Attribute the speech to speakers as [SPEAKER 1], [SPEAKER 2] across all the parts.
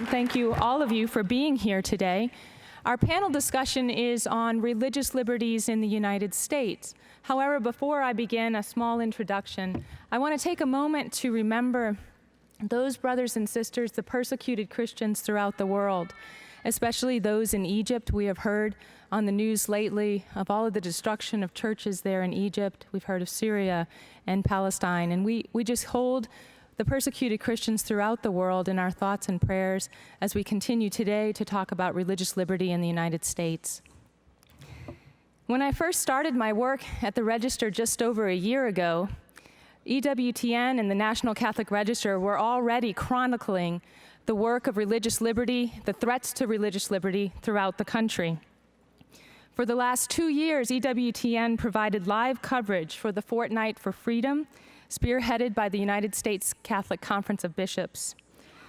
[SPEAKER 1] Thank you, all of you, for being here today. Our panel discussion is on religious liberties in the United States. However, before I begin a small introduction, I want to take a moment to remember those brothers and sisters, the persecuted Christians throughout the world, especially those in Egypt. We have heard on the news lately of all of the destruction of churches there in Egypt. We've heard of Syria and Palestine, and we just hold the persecuted Christians throughout the world in our thoughts and prayers as we continue today to talk about religious liberty in the United States. When I first started my work at the Register just over a year ago, EWTN and the National Catholic Register were already chronicling the work of religious liberty, the threats to religious liberty throughout the country. For the last 2 years, EWTN provided live coverage for the Fortnight for Freedom, spearheaded by the United States Catholic Conference of Bishops.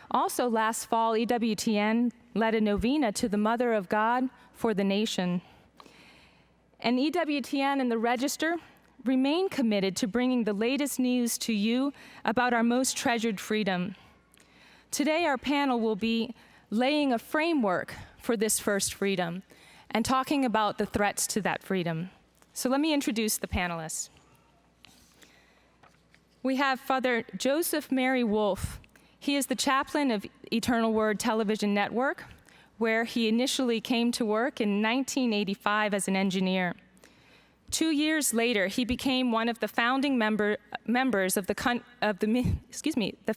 [SPEAKER 1] Also last fall, EWTN led a novena to the Mother of God for the nation. And EWTN and the Register remain committed to bringing the latest news to you about our most treasured freedom. Today, our panel will be laying a framework for this first freedom and talking about the threats to that freedom. So let me introduce the panelists. We have Father Joseph Mary Wolfe. He is the chaplain of Eternal Word Television Network, where he initially came to work in 1985 as an engineer. 2 years later, he became one of the founding members of the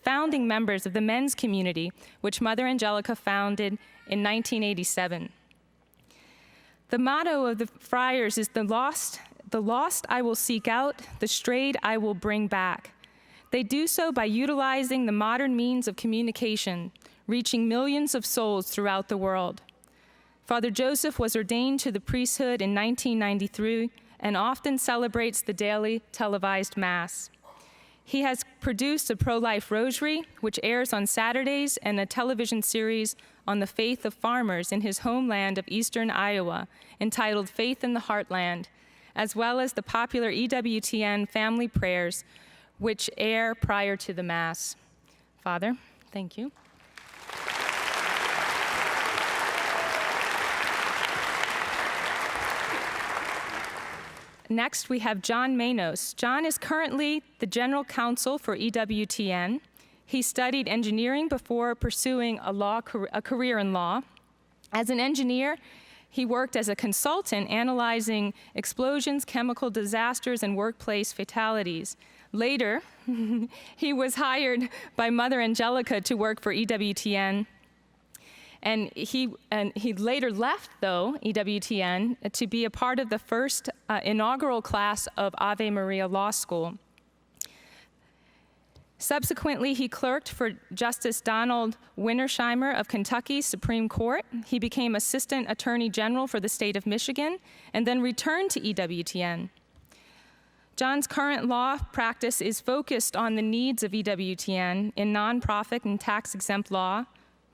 [SPEAKER 1] founding members of the men's community, which Mother Angelica founded in 1987. The motto of the friars is the lost I will seek out, the strayed I will bring back. They do so by utilizing the modern means of communication, reaching millions of souls throughout the world. Father Joseph was ordained to the priesthood in 1993 and often celebrates the daily televised Mass. He has produced a pro-life rosary, which airs on Saturdays, and a television series on the faith of farmers in his homeland of eastern Iowa, entitled Faith in the Heartland, as well as the popular EWTN family prayers, which air prior to the Mass. Father, thank you. Next, we have John Manos. John is currently the General Counsel for EWTN. He studied engineering before pursuing a career in law. As an engineer, he worked as a consultant analyzing explosions, chemical disasters, and workplace fatalities. Later, he was hired by Mother Angelica to work for EWTN. And he later left, though, EWTN, to be a part of the first inaugural class of Ave Maria Law School. Subsequently, he clerked for Justice Donald Wintersheimer of Kentucky Supreme Court. He became Assistant Attorney General for the state of Michigan, and then returned to EWTN. John's current law practice is focused on the needs of EWTN in nonprofit and tax-exempt law,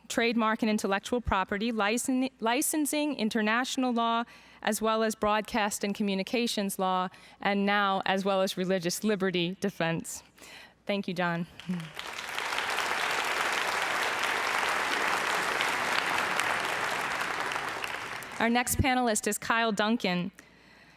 [SPEAKER 1] trademark and intellectual property, licensing, international law, as well as broadcast and communications law, and now as well as religious liberty defense. Thank you, John. Our next panelist is Kyle Duncan.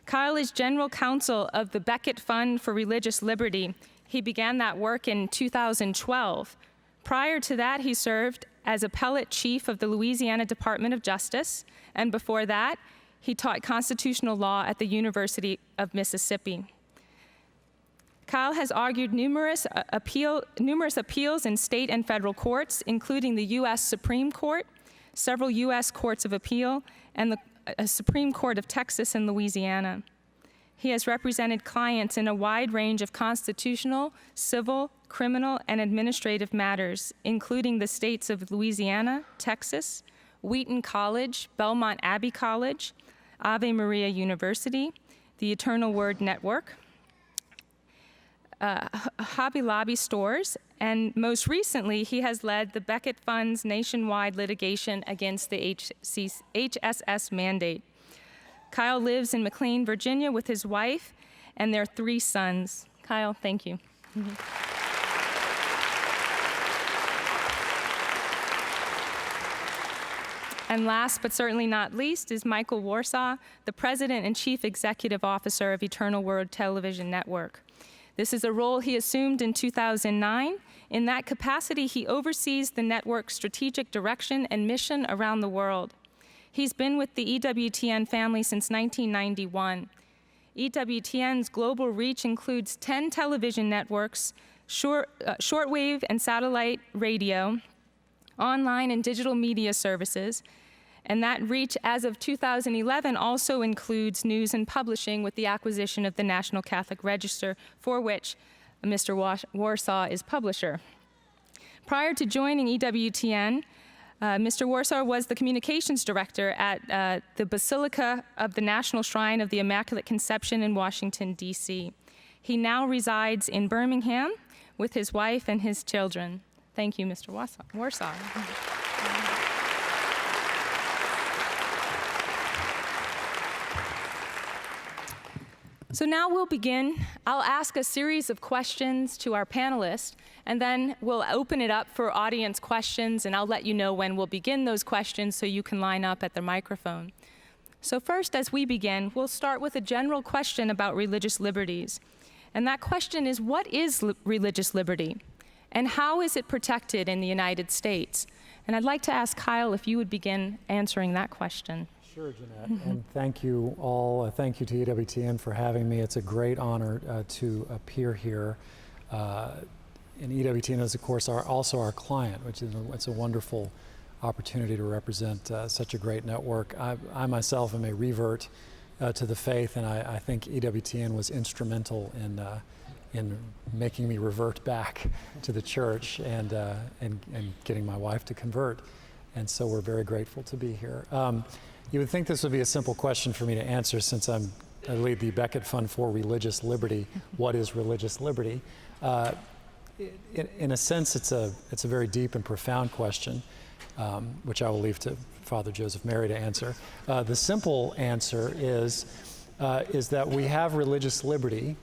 [SPEAKER 1] Kyle is General Counsel of the Becket Fund for Religious Liberty. He began that work in 2012. Prior to that, he served as Appellate Chief of the Louisiana Department of Justice, and before that, he taught constitutional law at the University of Mississippi. Kyle has argued numerous appeals in state and federal courts, including the U.S. Supreme Court, several U.S. Courts of Appeal, and the Supreme Court of Texas and Louisiana. He has represented clients in a wide range of constitutional, civil, criminal, and administrative matters, including the states of Louisiana, Texas, Wheaton College, Belmont Abbey College, Ave Maria University, the Eternal Word Network, Hobby Lobby stores, and most recently, he has led the Becket Fund's nationwide litigation against the HSS mandate. Kyle lives in McLean, Virginia with his wife and their 3 sons. Kyle, thank you. Mm-hmm. And last but certainly not least is Micheal Warsaw, the President and Chief Executive Officer of Eternal Word Television Network. This is a role he assumed in 2009. In that capacity, he oversees the network's strategic direction and mission around the world. He's been with the EWTN family since 1991. EWTN's global reach includes 10 television networks, shortwave and satellite radio, online and digital media services, and that reach as of 2011 also includes news and publishing with the acquisition of the National Catholic Register, for which Mr. Warsaw is publisher. Prior to joining EWTN, Mr. Warsaw was the communications director at the Basilica of the National Shrine of the Immaculate Conception in Washington, D.C. He now resides in Birmingham with his wife and his children. Thank you, Mr. Warsaw. So now we'll begin. I'll ask a series of questions to our panelists, and then we'll open it up for audience questions, and I'll let you know when we'll begin those questions so you can line up at the microphone. So first, as we begin, we'll start with a general question about religious liberties. And that question is, what is religious liberty? And how is it protected in the United States? And I'd like to ask Kyle if you would begin answering that question.
[SPEAKER 2] Sure, Jeanette, and thank you all. Thank you to EWTN for having me. It's a great honor to appear here. And EWTN is, of course, also our client, which is it's a wonderful opportunity to represent such a great network. I myself am a revert to the faith, and I think EWTN was instrumental in making me revert back to the church and getting my wife to convert. And so we're very grateful to be here. You would think this would be a simple question for me to answer since I lead the Becket Fund for Religious Liberty. What is religious liberty? In a sense, it's a very deep and profound question, which I will leave to Father Joseph Mary to answer. The simple answer is that we have religious liberty.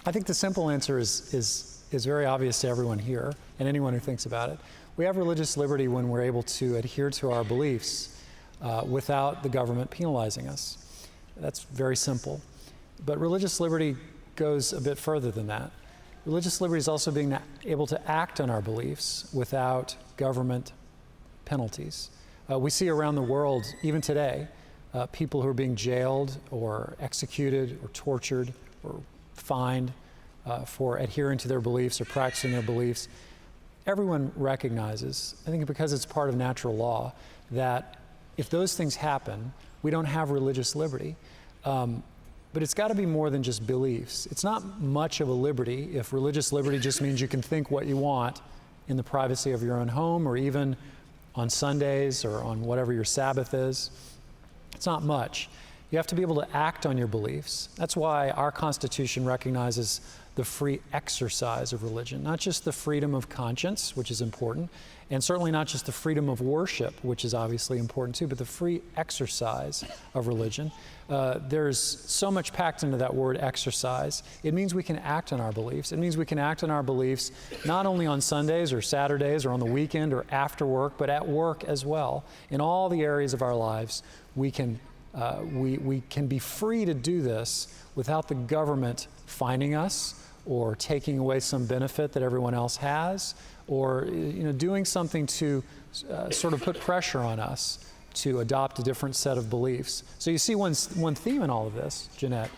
[SPEAKER 2] I think the simple answer is very obvious to everyone here and anyone who thinks about it. We have religious liberty when we're able to adhere to our beliefs without the government penalizing us. That's very simple. But religious liberty goes a bit further than that. Religious liberty is also being able to act on our beliefs without government penalties. We see around the world, even today, people who are being jailed or executed or tortured or fined for adhering to their beliefs or practicing their beliefs. Everyone recognizes, I think because it's part of natural law, that if those things happen, we don't have religious liberty. But it's got to be more than just beliefs. It's not much of a liberty if religious liberty just means you can think what you want in the privacy of your own home or even on Sundays or on whatever your Sabbath is. It's not much. You have to be able to act on your beliefs. That's why our Constitution recognizes the free exercise of religion, not just the freedom of conscience, which is important, and certainly not just the freedom of worship, which is obviously important too, but the free exercise of religion. There's so much packed into that word exercise. It means we can act on our beliefs. It means we can act on our beliefs not only on Sundays or Saturdays or on the weekend or after work, but at work as well. In all the areas of our lives, we can be free to do this without the government fining us or taking away some benefit that everyone else has, or doing something to sort of put pressure on us to adopt a different set of beliefs. So you see one theme in all of this, Jeanette,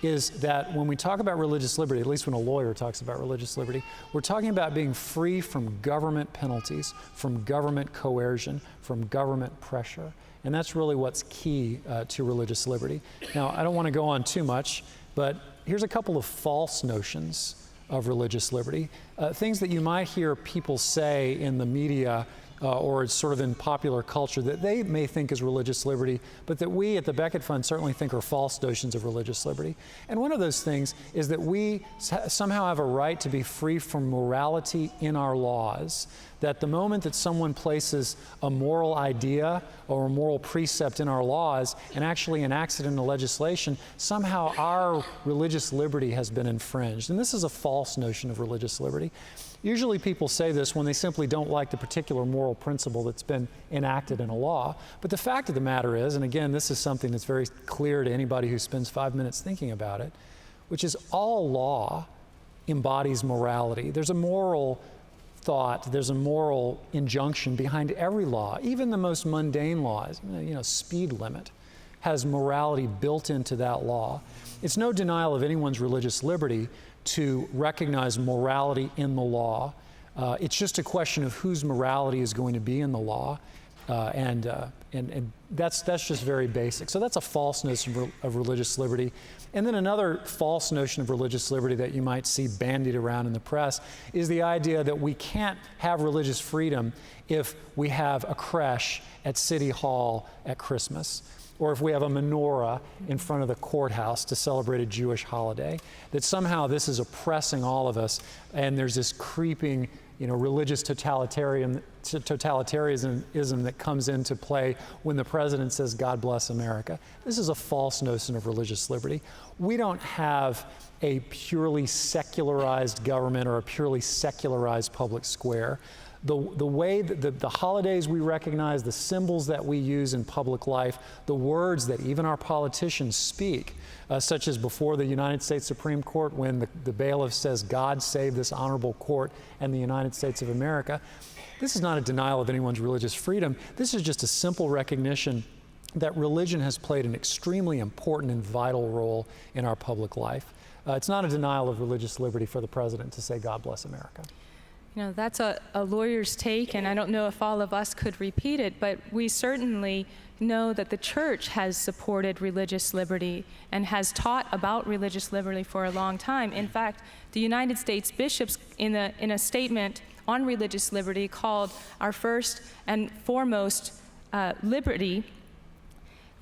[SPEAKER 2] is that when we talk about religious liberty, at least when a lawyer talks about religious liberty, we're talking about being free from government penalties, from government coercion, from government pressure. And that's really what's key to religious liberty. Now, I don't want to go on too much, but here's a couple of false notions of religious liberty. Things that you might hear people say in the media or sort of in popular culture that they may think is religious liberty, but that we at the Becket Fund certainly think are false notions of religious liberty. And one of those things is that we somehow have a right to be free from morality in our laws, that the moment that someone places a moral idea or a moral precept in our laws and actually enacts it into legislation, somehow our religious liberty has been infringed. And this is a false notion of religious liberty. Usually people say this when they simply don't like the particular moral principle that's been enacted in a law. But the fact of the matter is, and again, this is something that's very clear to anybody who spends 5 minutes thinking about it, which is all law embodies morality. There's a moral thought, there's a moral injunction behind every law, even the most mundane laws. Speed limit has morality built into that law. It's no denial of anyone's religious liberty to recognize morality in the law. It's just a question of whose morality is going to be in the law, and that's just very basic. So that's a false notion of religious liberty. And then another false notion of religious liberty that you might see bandied around in the press is the idea that we can't have religious freedom if we have a creche at City Hall at Christmas, or if we have a menorah in front of the courthouse to celebrate a Jewish holiday, that somehow this is oppressing all of us, and there's this creeping, religious totalitarianism that comes into play when the president says, "God bless America." This is a false notion of religious liberty. We don't have a purely secularized government or a purely secularized public square. The way that the holidays we recognize, the symbols that we use in public life, the words that even our politicians speak, such as before the United States Supreme Court when the bailiff says, "God save this honorable court and the United States of America," this is not a denial of anyone's religious freedom. This is just a simple recognition that religion has played an extremely important and vital role in our public life. It's not a denial of religious liberty for the president to say, "God bless America."
[SPEAKER 1] That's a lawyer's take, and I don't know if all of us could repeat it, but we certainly know that the church has supported religious liberty and has taught about religious liberty for a long time. In fact, the United States bishops, in a statement on religious liberty called Our First and Foremost Liberty,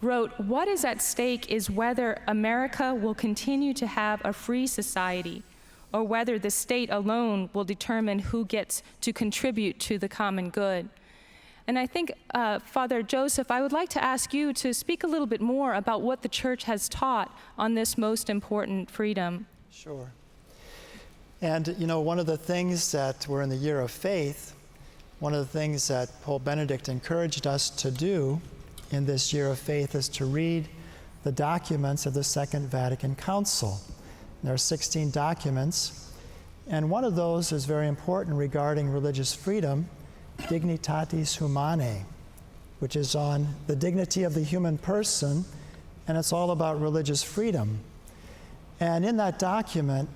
[SPEAKER 1] wrote, "What is at stake is whether America will continue to have a free society, or whether the state alone will determine who gets to contribute to the common good." And I think, Father Joseph, I would like to ask you to speak a little bit more about what the church has taught on this most important freedom.
[SPEAKER 3] Sure. And, one of the things that we're in the year of faith, one of the things that Pope Benedict encouraged us to do in this year of faith is to read the documents of the Second Vatican Council. There are 16 documents, and one of those is very important regarding religious freedom, Dignitatis Humanae, which is on the dignity of the human person, and it's all about religious freedom. And in that document,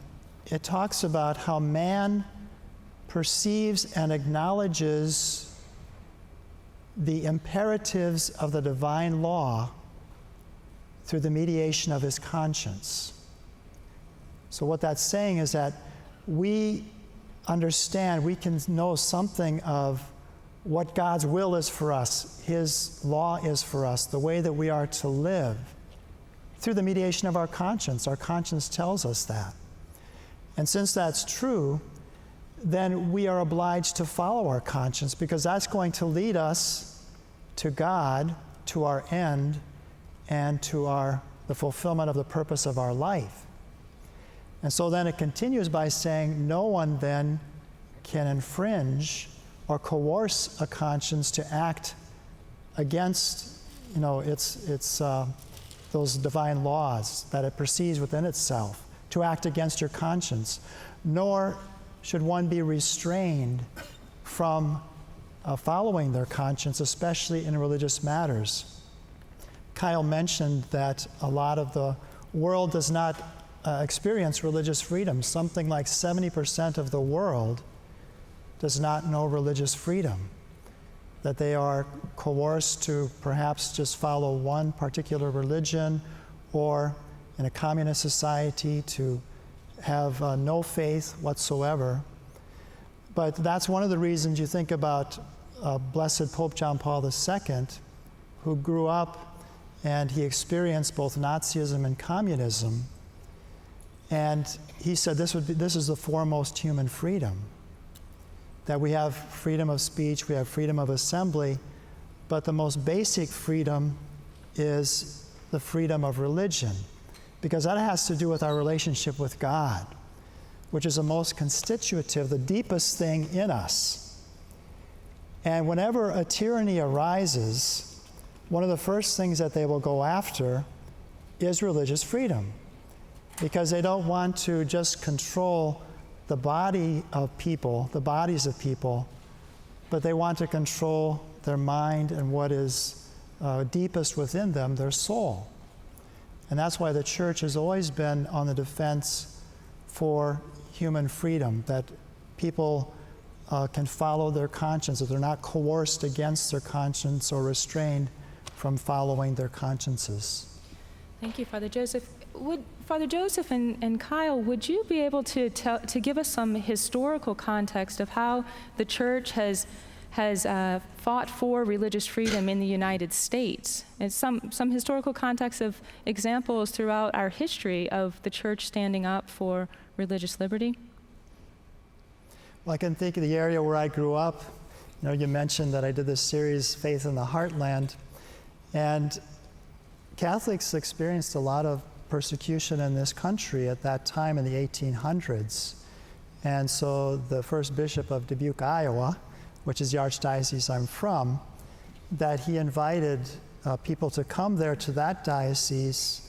[SPEAKER 3] it talks about how man perceives and acknowledges the imperatives of the divine law through the mediation of his conscience. So what that's saying is that we understand, we can know something of what God's will is for us, his law is for us, the way that we are to live through the mediation of our conscience. Our conscience tells us that. And since that's true, then we are obliged to follow our conscience, because that's going to lead us to God, to our end, and to the fulfillment of the purpose of our life. And so then it continues by saying, no one then can infringe or coerce a conscience to act against, those divine laws that it perceives within itself, to act against your conscience. Nor should one be restrained from following their conscience, especially in religious matters. Kyle mentioned that a lot of the world does not experience religious freedom. Something like 70% of the world does not know religious freedom, that they are coerced to perhaps just follow one particular religion, or in a communist society to have no faith whatsoever. But that's one of the reasons you think about Blessed Pope John Paul II, who grew up and he experienced both Nazism and communism. And he said this is the foremost human freedom, that we have freedom of speech, we have freedom of assembly, but the most basic freedom is the freedom of religion, because that has to do with our relationship with God. which is the most constitutive, the deepest thing in us. And whenever a tyranny arises, one of the first things that they will go after is religious freedom, because they don't want to just control the bodies of people, but they want to control their mind and what is deepest within them, their soul. And that's why the church has always been on the defense for human freedom, that people can follow their conscience, that they're not coerced against their conscience or restrained from following their consciences.
[SPEAKER 1] Thank you, Father Joseph. Father Joseph and Kyle, would you be able to give us some historical context of how the church has fought for religious freedom in the United States, and some historical context of examples throughout our history of the church standing up for religious liberty?
[SPEAKER 3] Well, I can think of the area where I grew up. You know, you mentioned that I did this series, Faith in the Heartland, and Catholics experienced a lot of persecution in this country at that time in the 1800s. And so the first bishop of Dubuque, Iowa, which is the archdiocese I'm from, that he invited people to come there to that diocese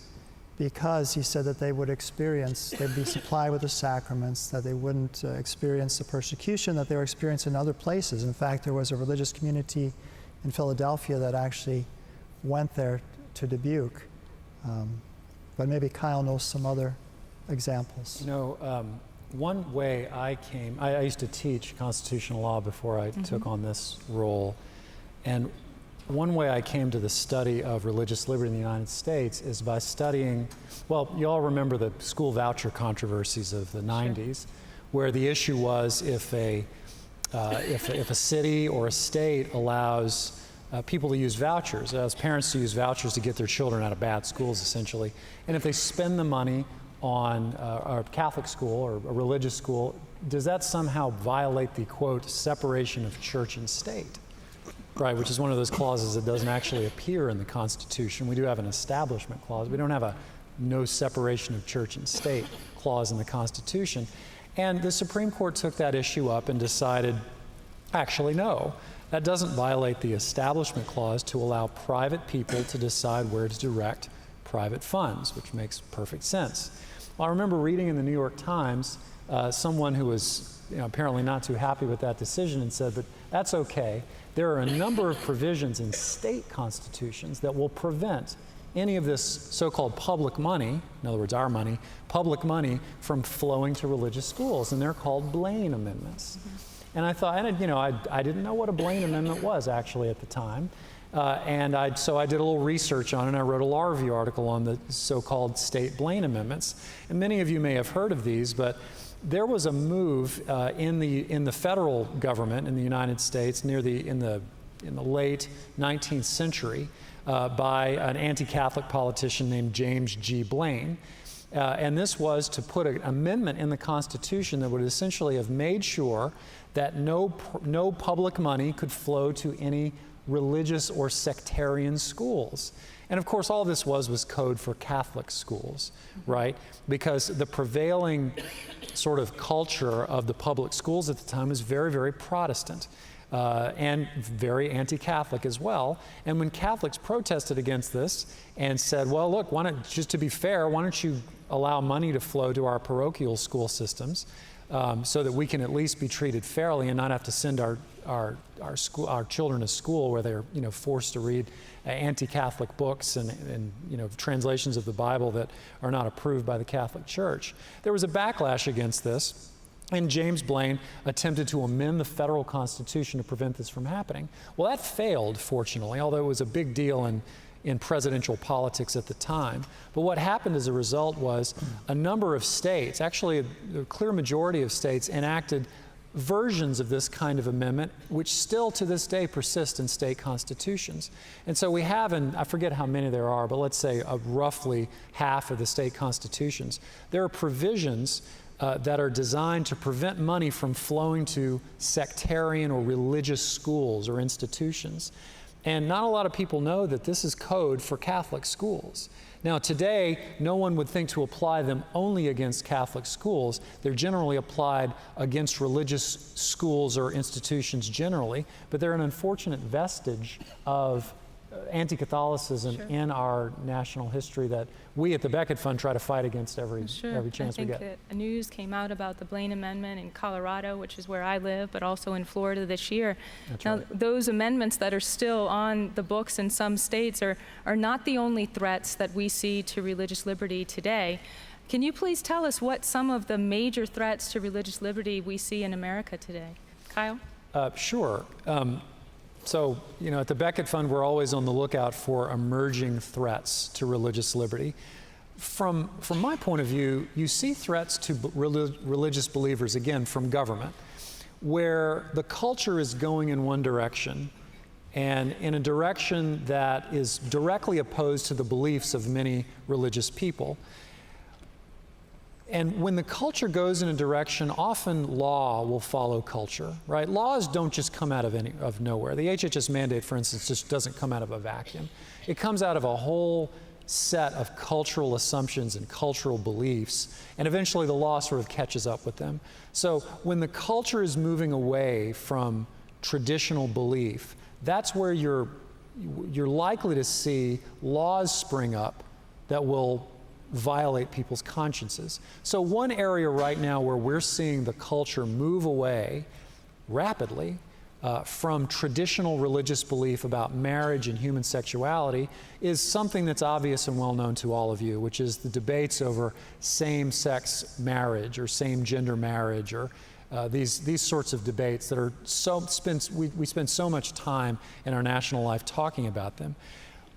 [SPEAKER 3] because he said that they would they'd be supplied with the sacraments, that they wouldn't experience the persecution that they were experiencing in other places. In fact, there was a religious community in Philadelphia that actually went there to Dubuque. But maybe Kyle knows some other examples.
[SPEAKER 2] You know, one way I used to teach constitutional law before I took on this role, and one way I came to the study of religious liberty in the United States is by studying, well, you all remember the school voucher controversies of the 90s, where the issue was if a city or a state allows people to use vouchers, as parents to use vouchers to get their children out of bad schools, essentially. And if they spend the money on a Catholic school or a religious school, does that somehow violate the, quote, separation of church and state? Right, which is one of those clauses that doesn't actually appear in the Constitution. We do have an establishment clause. We don't have a no separation of church and state clause in the Constitution. And the Supreme Court took that issue up and decided, actually, no. That doesn't violate the Establishment Clause to allow private people to decide where to direct private funds, which makes perfect sense. Well, I remember reading in the New York Times someone who was apparently not too happy with that decision and said, but that's okay. There are a number of provisions in state constitutions that will prevent any of this so-called public money, in other words, our money, public money from flowing to religious schools, and they're called Blaine Amendments. And I thought, I didn't know what a Blaine Amendment was actually at the time. So I did a little research on it, and I wrote a law review article on the so-called state Blaine Amendments. And many of you may have heard of these, but there was a move in the federal government in the United States in the late 19th century by an anti-Catholic politician named James G. Blaine. And this was to put an amendment in the Constitution that would essentially have made sure that no public money could flow to any religious or sectarian schools. And of course, all this was code for Catholic schools, right? Because the prevailing sort of culture of the public schools at the time was very, very Protestant and very anti-Catholic as well. And when Catholics protested against this and said, well, look, just to be fair, why don't you allow money to flow to our parochial school systems so that we can at least be treated fairly and not have to send our children to school where they're forced to read anti-Catholic books and translations of the Bible that are not approved by the Catholic Church. There was a backlash against this, and James Blaine attempted to amend the federal Constitution to prevent this from happening. Well, that failed, fortunately, although it was a big deal in presidential politics at the time. But what happened as a result was a number of states, actually a clear majority of states, enacted versions of this kind of amendment, which still to this day persist in state constitutions. And so we have, and I forget how many there are, but let's say roughly half of the state constitutions, there are provisions that are designed to prevent money from flowing to sectarian or religious schools or institutions. And not a lot of people know that this is code for Catholic schools. Now today, no one would think to apply them only against Catholic schools. They're generally applied against religious schools or institutions generally, but they're an unfortunate vestige of anti-Catholicism in our national history that we at the Becket Fund try to fight against every chance we get.
[SPEAKER 1] I think the news came out about the Blaine Amendment in Colorado, which is where I live, but also in Florida this year. Now, those amendments that are still on the books in some states are not the only threats that we see to religious liberty today. Can you please tell us what some of the major threats to religious liberty we see in America today? Kyle?
[SPEAKER 2] Sure. So, at the Becket Fund, we're always on the lookout for emerging threats to religious liberty. From my point of view, you see threats to religious believers, again, from government, where the culture is going in one direction, and in a direction that is directly opposed to the beliefs of many religious people. And when the culture goes in a direction, often law will follow culture, right? Laws don't just come out of nowhere. The HHS mandate, for instance, just doesn't come out of a vacuum. It comes out of a whole set of cultural assumptions and cultural beliefs, and eventually the law sort of catches up with them. So when the culture is moving away from traditional belief, that's where you're likely to see laws spring up that will violate people's consciences. So one area right now where we're seeing the culture move away rapidly from traditional religious belief about marriage and human sexuality is something that's obvious and well known to all of you, which is the debates over same-sex marriage or same-gender marriage, or these sorts of debates that are we spend so much time in our national life talking about them.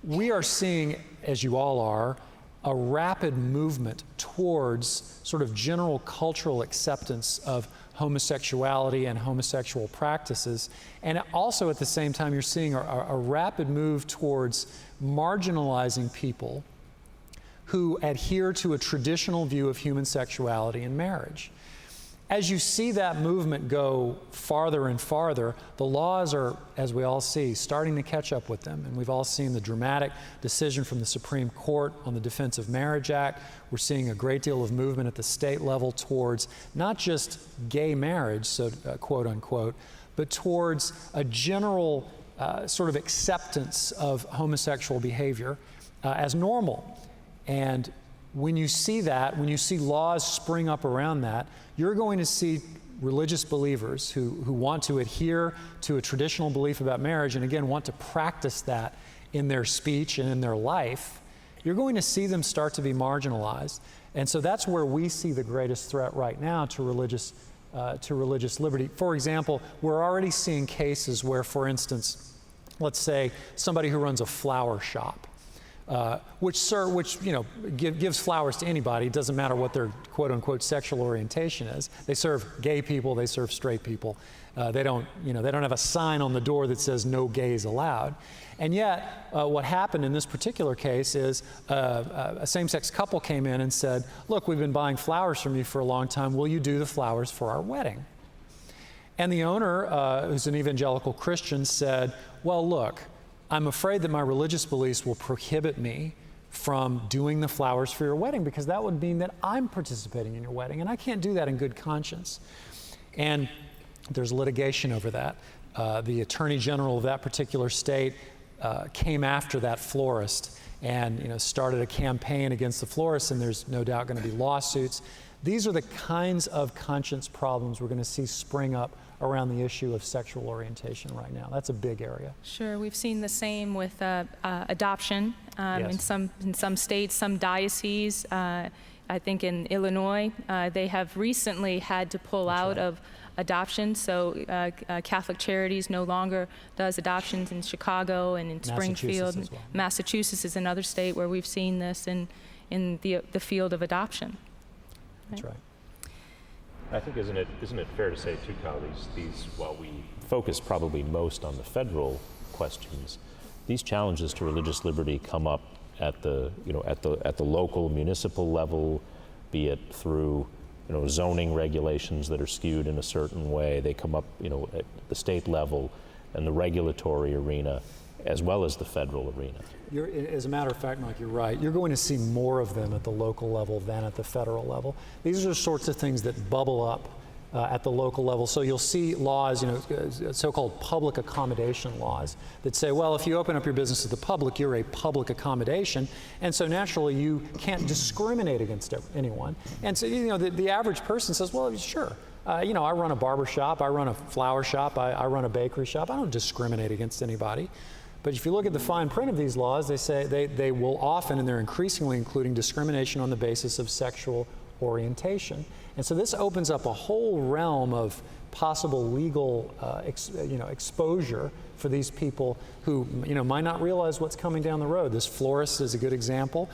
[SPEAKER 2] We are seeing, as you all are, a rapid movement towards sort of general cultural acceptance of homosexuality and homosexual practices. And also at the same time, you're seeing a rapid move towards marginalizing people who adhere to a traditional view of human sexuality and marriage. As you see that movement go farther and farther, the laws are, as we all see, starting to catch up with them. And we've all seen the dramatic decision from the Supreme Court on the Defense of Marriage Act. We're seeing a great deal of movement at the state level towards not just gay marriage, so quote unquote, but towards a general sort of acceptance of homosexual behavior as normal. And when you see that, when you see laws spring up around that, you're going to see religious believers who want to adhere to a traditional belief about marriage and again want to practice that in their speech and in their life. You're going to see them start to be marginalized. And so that's where we see the greatest threat right now to religious liberty. For example, we're already seeing cases where, for instance, let's say somebody who runs a flower shop, which gives flowers to anybody. It doesn't matter what their quote-unquote sexual orientation is. They serve gay people. They serve straight people. They don't have a sign on the door that says "No gays allowed." And yet, what happened in this particular case is a same-sex couple came in and said, "Look, we've been buying flowers from you for a long time. Will you do the flowers for our wedding?" And the owner, who's an evangelical Christian, said, "Well, look, I'm afraid that my religious beliefs will prohibit me from doing the flowers for your wedding because that would mean that I'm participating in your wedding, and I can't do that in good conscience." And there's litigation over that. The Attorney General of that particular state came after that florist and started a campaign against the florist, and there's no doubt going to be lawsuits. These are the kinds of conscience problems we're going to see spring up around the issue of sexual orientation right now. That's a big area.
[SPEAKER 1] Sure, we've seen the same with adoption
[SPEAKER 2] Yes.
[SPEAKER 1] in some states, some dioceses. I think in Illinois, they have recently had to pull
[SPEAKER 2] That's
[SPEAKER 1] out
[SPEAKER 2] right.
[SPEAKER 1] of adoption. So Catholic Charities no longer does adoptions in Chicago and in Springfield.
[SPEAKER 2] Massachusetts as well.
[SPEAKER 1] Massachusetts is another state where we've seen this in the field of adoption.
[SPEAKER 2] That's right.
[SPEAKER 4] I think isn't it fair to say too, Kyle, these while we focus probably most on the federal questions, these challenges to religious liberty come up at the local municipal level, be it through zoning regulations that are skewed in a certain way. They come up at the state level and the regulatory arena. as well as the federal arena.
[SPEAKER 2] As a matter of fact, Mike, you're right. You're going to see more of them at the local level than at the federal level. These are the sorts of things that bubble up at the local level. So you'll see laws, so-called public accommodation laws that say, well, if you open up your business to the public, you're a public accommodation. And so naturally, you can't discriminate against anyone. And so, the average person says, well, sure. I run a barber shop, I run a flower shop, I run a bakery shop. I don't discriminate against anybody. But if you look at the fine print of these laws, they say they will often, and they're increasingly including discrimination on the basis of sexual orientation. And so this opens up a whole realm of possible legal exposure for these people who might not realize what's coming down the road. This florist is a good example.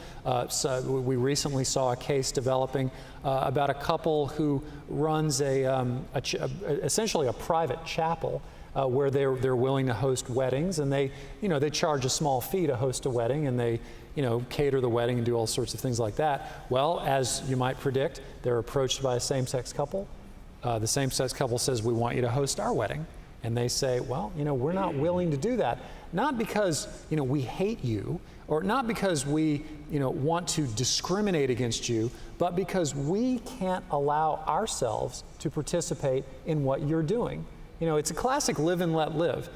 [SPEAKER 2] So we recently saw a case developing about a couple who runs essentially a private chapel where they're willing to host weddings, and they charge a small fee to host a wedding, and they cater the wedding and do all sorts of things like that. Well, as you might predict, they're approached by a same-sex couple. The same-sex couple says, we want you to host our wedding. And they say, well, we're not willing to do that. Not because, we hate you, or not because we, want to discriminate against you, but because we can't allow ourselves to participate in what you're doing. It's a classic live and let live.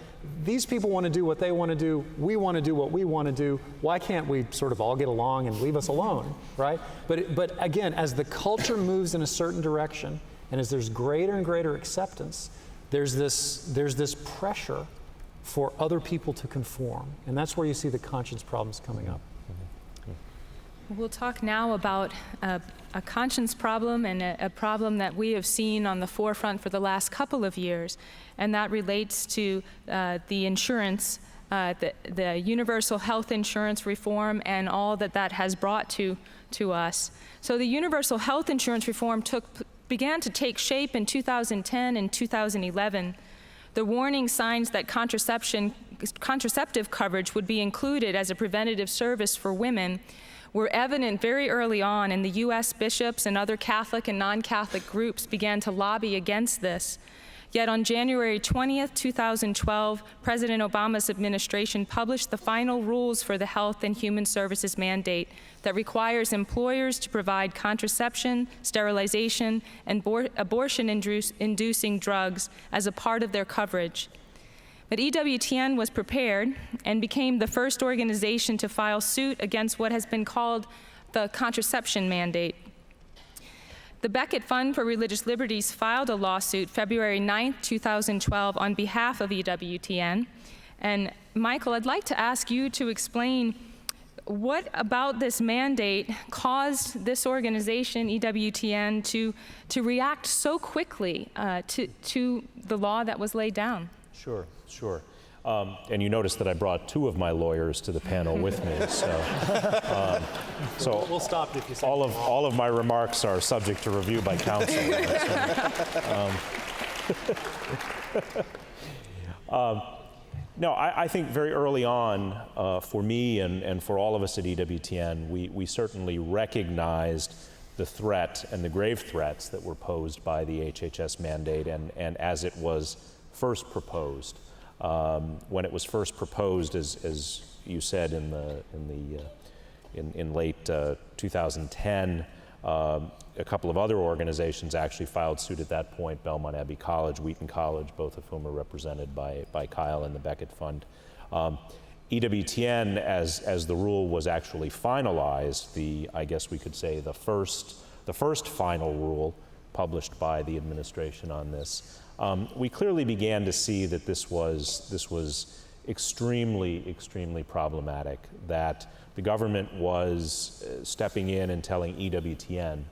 [SPEAKER 2] These people want to do what they want to do. We want to do what we want to do. Why can't we sort of all get along and leave us alone, right? But again, as the culture moves in a certain direction, and as there's greater and greater acceptance, there's this pressure for other people to conform. And that's where you see the conscience problems coming up.
[SPEAKER 1] We'll talk now about a conscience problem and a problem that we have seen on the forefront for the last couple of years, and that relates to the insurance, the universal health insurance reform and all that has brought to us. So the universal health insurance reform began to take shape in 2010 and 2011. The warning signs that contraceptive coverage would be included as a preventative service for women were evident very early on, and the U.S. bishops and other Catholic and non-Catholic groups began to lobby against this. Yet on January 20th, 2012, President Obama's administration published the final rules for the Health and Human Services mandate that requires employers to provide contraception, sterilization, and abortion-inducing drugs as a part of their coverage. But EWTN was prepared and became the first organization to file suit against what has been called the contraception mandate. The Becket Fund for Religious Liberties filed a lawsuit February 9th, 2012 on behalf of EWTN. And Micheal, I'd like to ask you to explain what about this mandate caused this organization, EWTN, to react so quickly to the law that was laid down?
[SPEAKER 4] Sure. And you notice that I brought two of my lawyers to the panel with me, so
[SPEAKER 2] We'll stop if you say
[SPEAKER 4] all of my remarks are subject to review by counsel. No, I think very early on, for me and for all of us at EWTN, we certainly recognized the threat and the grave threats that were posed by the HHS mandate, and as it was first proposed. When it was first proposed, as you said, in late 2010, a couple of other organizations actually filed suit at that point: Belmont Abbey College, Wheaton College, both of whom are represented by Kyle and the Becket Fund. EWTN, as the rule was actually finalized, I guess we could say the first final rule published by the administration on this, we clearly began to see that this was extremely problematic, that the government was stepping in and telling EWTN,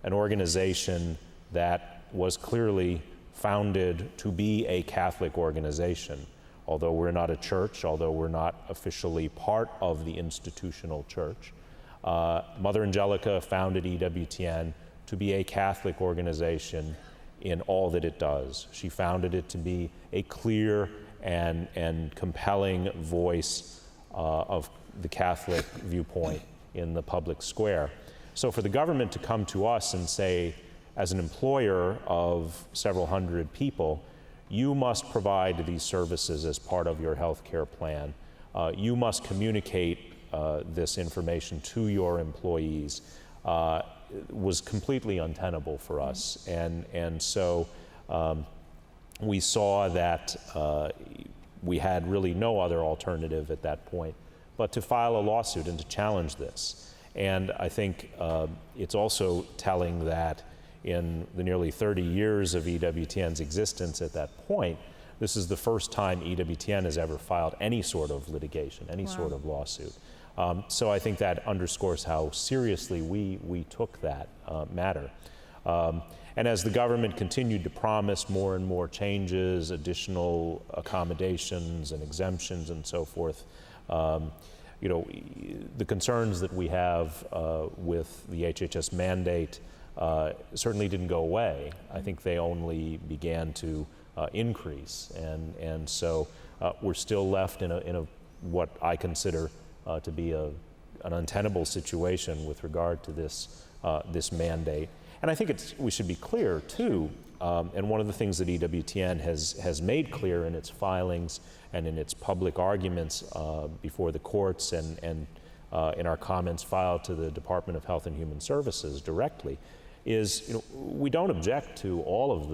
[SPEAKER 4] an organization that was clearly founded to be a Catholic organization, although we're not a church, although we're not officially part of the institutional church. Mother Angelica founded EWTN to be a Catholic organization in all that it does. She founded it to be a clear and compelling voice of the Catholic viewpoint in the public square. So for the government to come to us and say, as an employer of several hundred people, you must provide these services as part of your health care plan. you must communicate this information to your employees, was completely untenable for us. And so we saw that we had really no other alternative at that point but to file a lawsuit and to challenge this. And I think it's also telling that in the nearly 30 years of EWTN's existence at that point, this is the first time EWTN has ever filed any sort of litigation, any sort of lawsuit. So I think that underscores how seriously we took that matter. And as the government continued to promise more and more changes, additional accommodations and exemptions and so forth, you know, the concerns that we have with the HHS mandate certainly didn't go away. I think they only began to increase, and so we're still left in a what I consider to be an untenable situation with regard to this this mandate. And I think we should be clear too. And one of the things that EWTN has made clear in its filings and in its public arguments before the courts and in our comments filed to the Department of Health and Human Services directly is, you know, we don't object to all of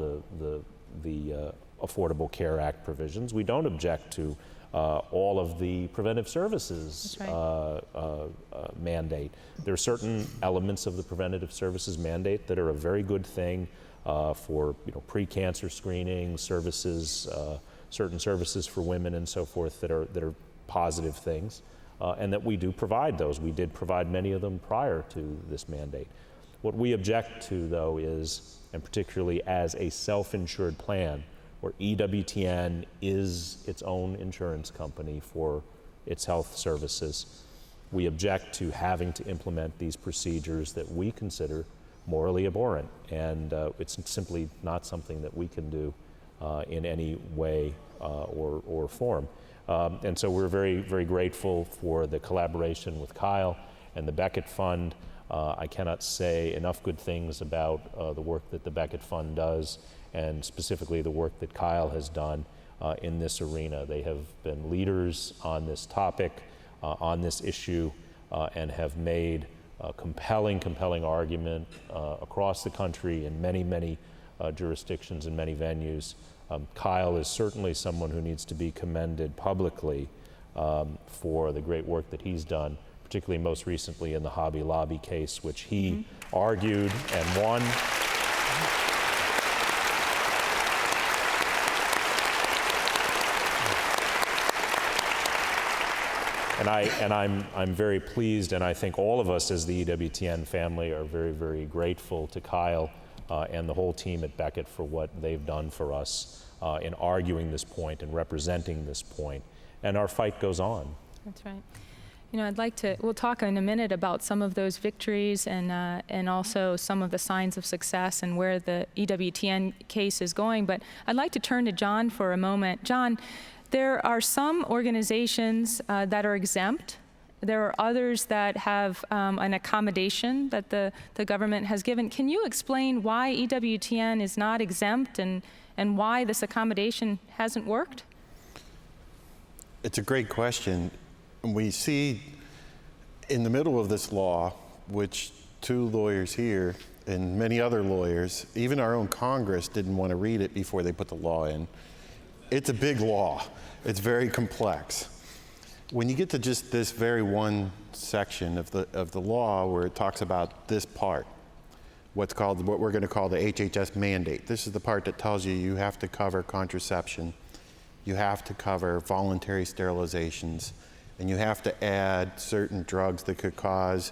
[SPEAKER 4] the Affordable Care Act provisions. We don't object to all of the preventive services mandate. There are certain elements of the preventative services mandate that are a very good thing for, you know, pre-cancer screening services, certain services for women and so forth that are positive things, and that we do provide those. We did provide many of them prior to this mandate. What we object to, though, is, and particularly as a self-insured plan, where EWTN is its own insurance company for its health services, we object to having to implement these procedures that we consider morally abhorrent, and it's simply not something that we can do in any way or form. And so we're very, very grateful for the collaboration with Kyle and the Beckett Fund. I cannot say enough good things about the work that the Beckett Fund does, and specifically the work that Kyle has done in this arena. They have been leaders on this topic, on this issue, and have made a compelling argument across the country in many jurisdictions and many venues. Kyle is certainly someone who needs to be commended publicly for the great work that he's done, particularly most recently in the Hobby Lobby case, which he argued and won. And I'm very pleased, and I think all of us as the EWTN family are very, very grateful to Kyle and the whole team at Beckett for what they've done for us in arguing this point and representing this point. And our fight goes on.
[SPEAKER 1] That's right. You know, we'll talk in a minute about some of those victories and also some of the signs of success and where the EWTN case is going. But I'd like to turn to John for a moment. John, there are some organizations that are exempt. There are others that have an accommodation that the government has given. Can you explain why EWTN is not exempt and why this accommodation hasn't worked?
[SPEAKER 5] It's a great question. We see in the middle of this law, which two lawyers here and many other lawyers, even our own Congress, didn't want to read it before they put the law in. It's a big law. It's very complex. When you get to just this very one section of the law where it talks about this part, what we're going to call the HHS mandate. This is the part that tells you have to cover contraception, you have to cover voluntary sterilizations, and you have to add certain drugs that could cause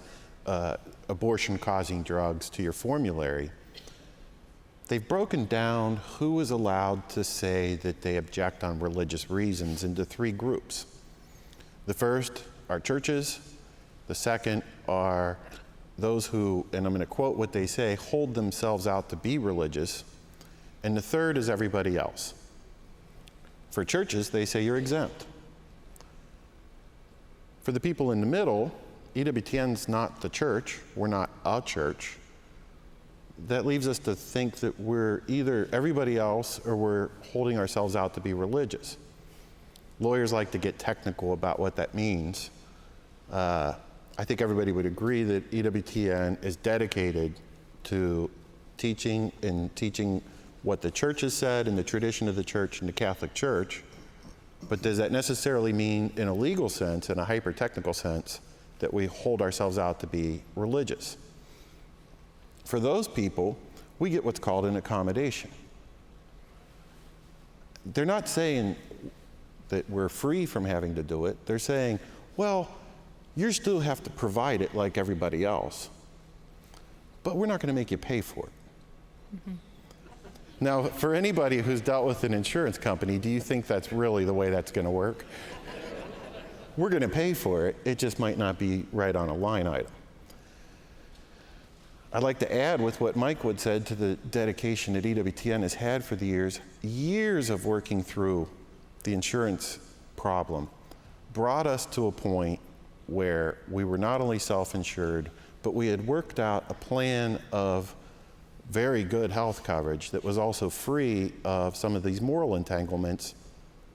[SPEAKER 5] abortion-causing drugs to your formulary. They've broken down who is allowed to say that they object on religious reasons into three groups. The first are churches. The second are those who, and I'm going to quote what they say, hold themselves out to be religious. And the third is everybody else. For churches, they say you're exempt. For the people in the middle, EWTN's not the church. We're not a church. That leaves us to think that we're either everybody else or we're holding ourselves out to be religious. lawyers like to get technical about what that means. I think everybody would agree that EWTN is dedicated to teaching what the church has said and the tradition of the church and the Catholic Church. But does that necessarily mean, in a legal sense, in a hyper-technical sense, that we hold ourselves out to be religious? For those people, we get what's called an accommodation. They're not saying that we're free from having to do it. They're saying, well, you still have to provide it like everybody else, but we're not going to make you pay for it. Mm-hmm. Now, for anybody who's dealt with an insurance company, do you think that's really the way that's going to work? We're going to pay for it. It just might not be right on a line item. I'd like to add with what Mike would said to the dedication that EWTN has had for the years of working through the insurance problem brought us to a point where we were not only self-insured, but we had worked out a plan of very good health coverage that was also free of some of these moral entanglements.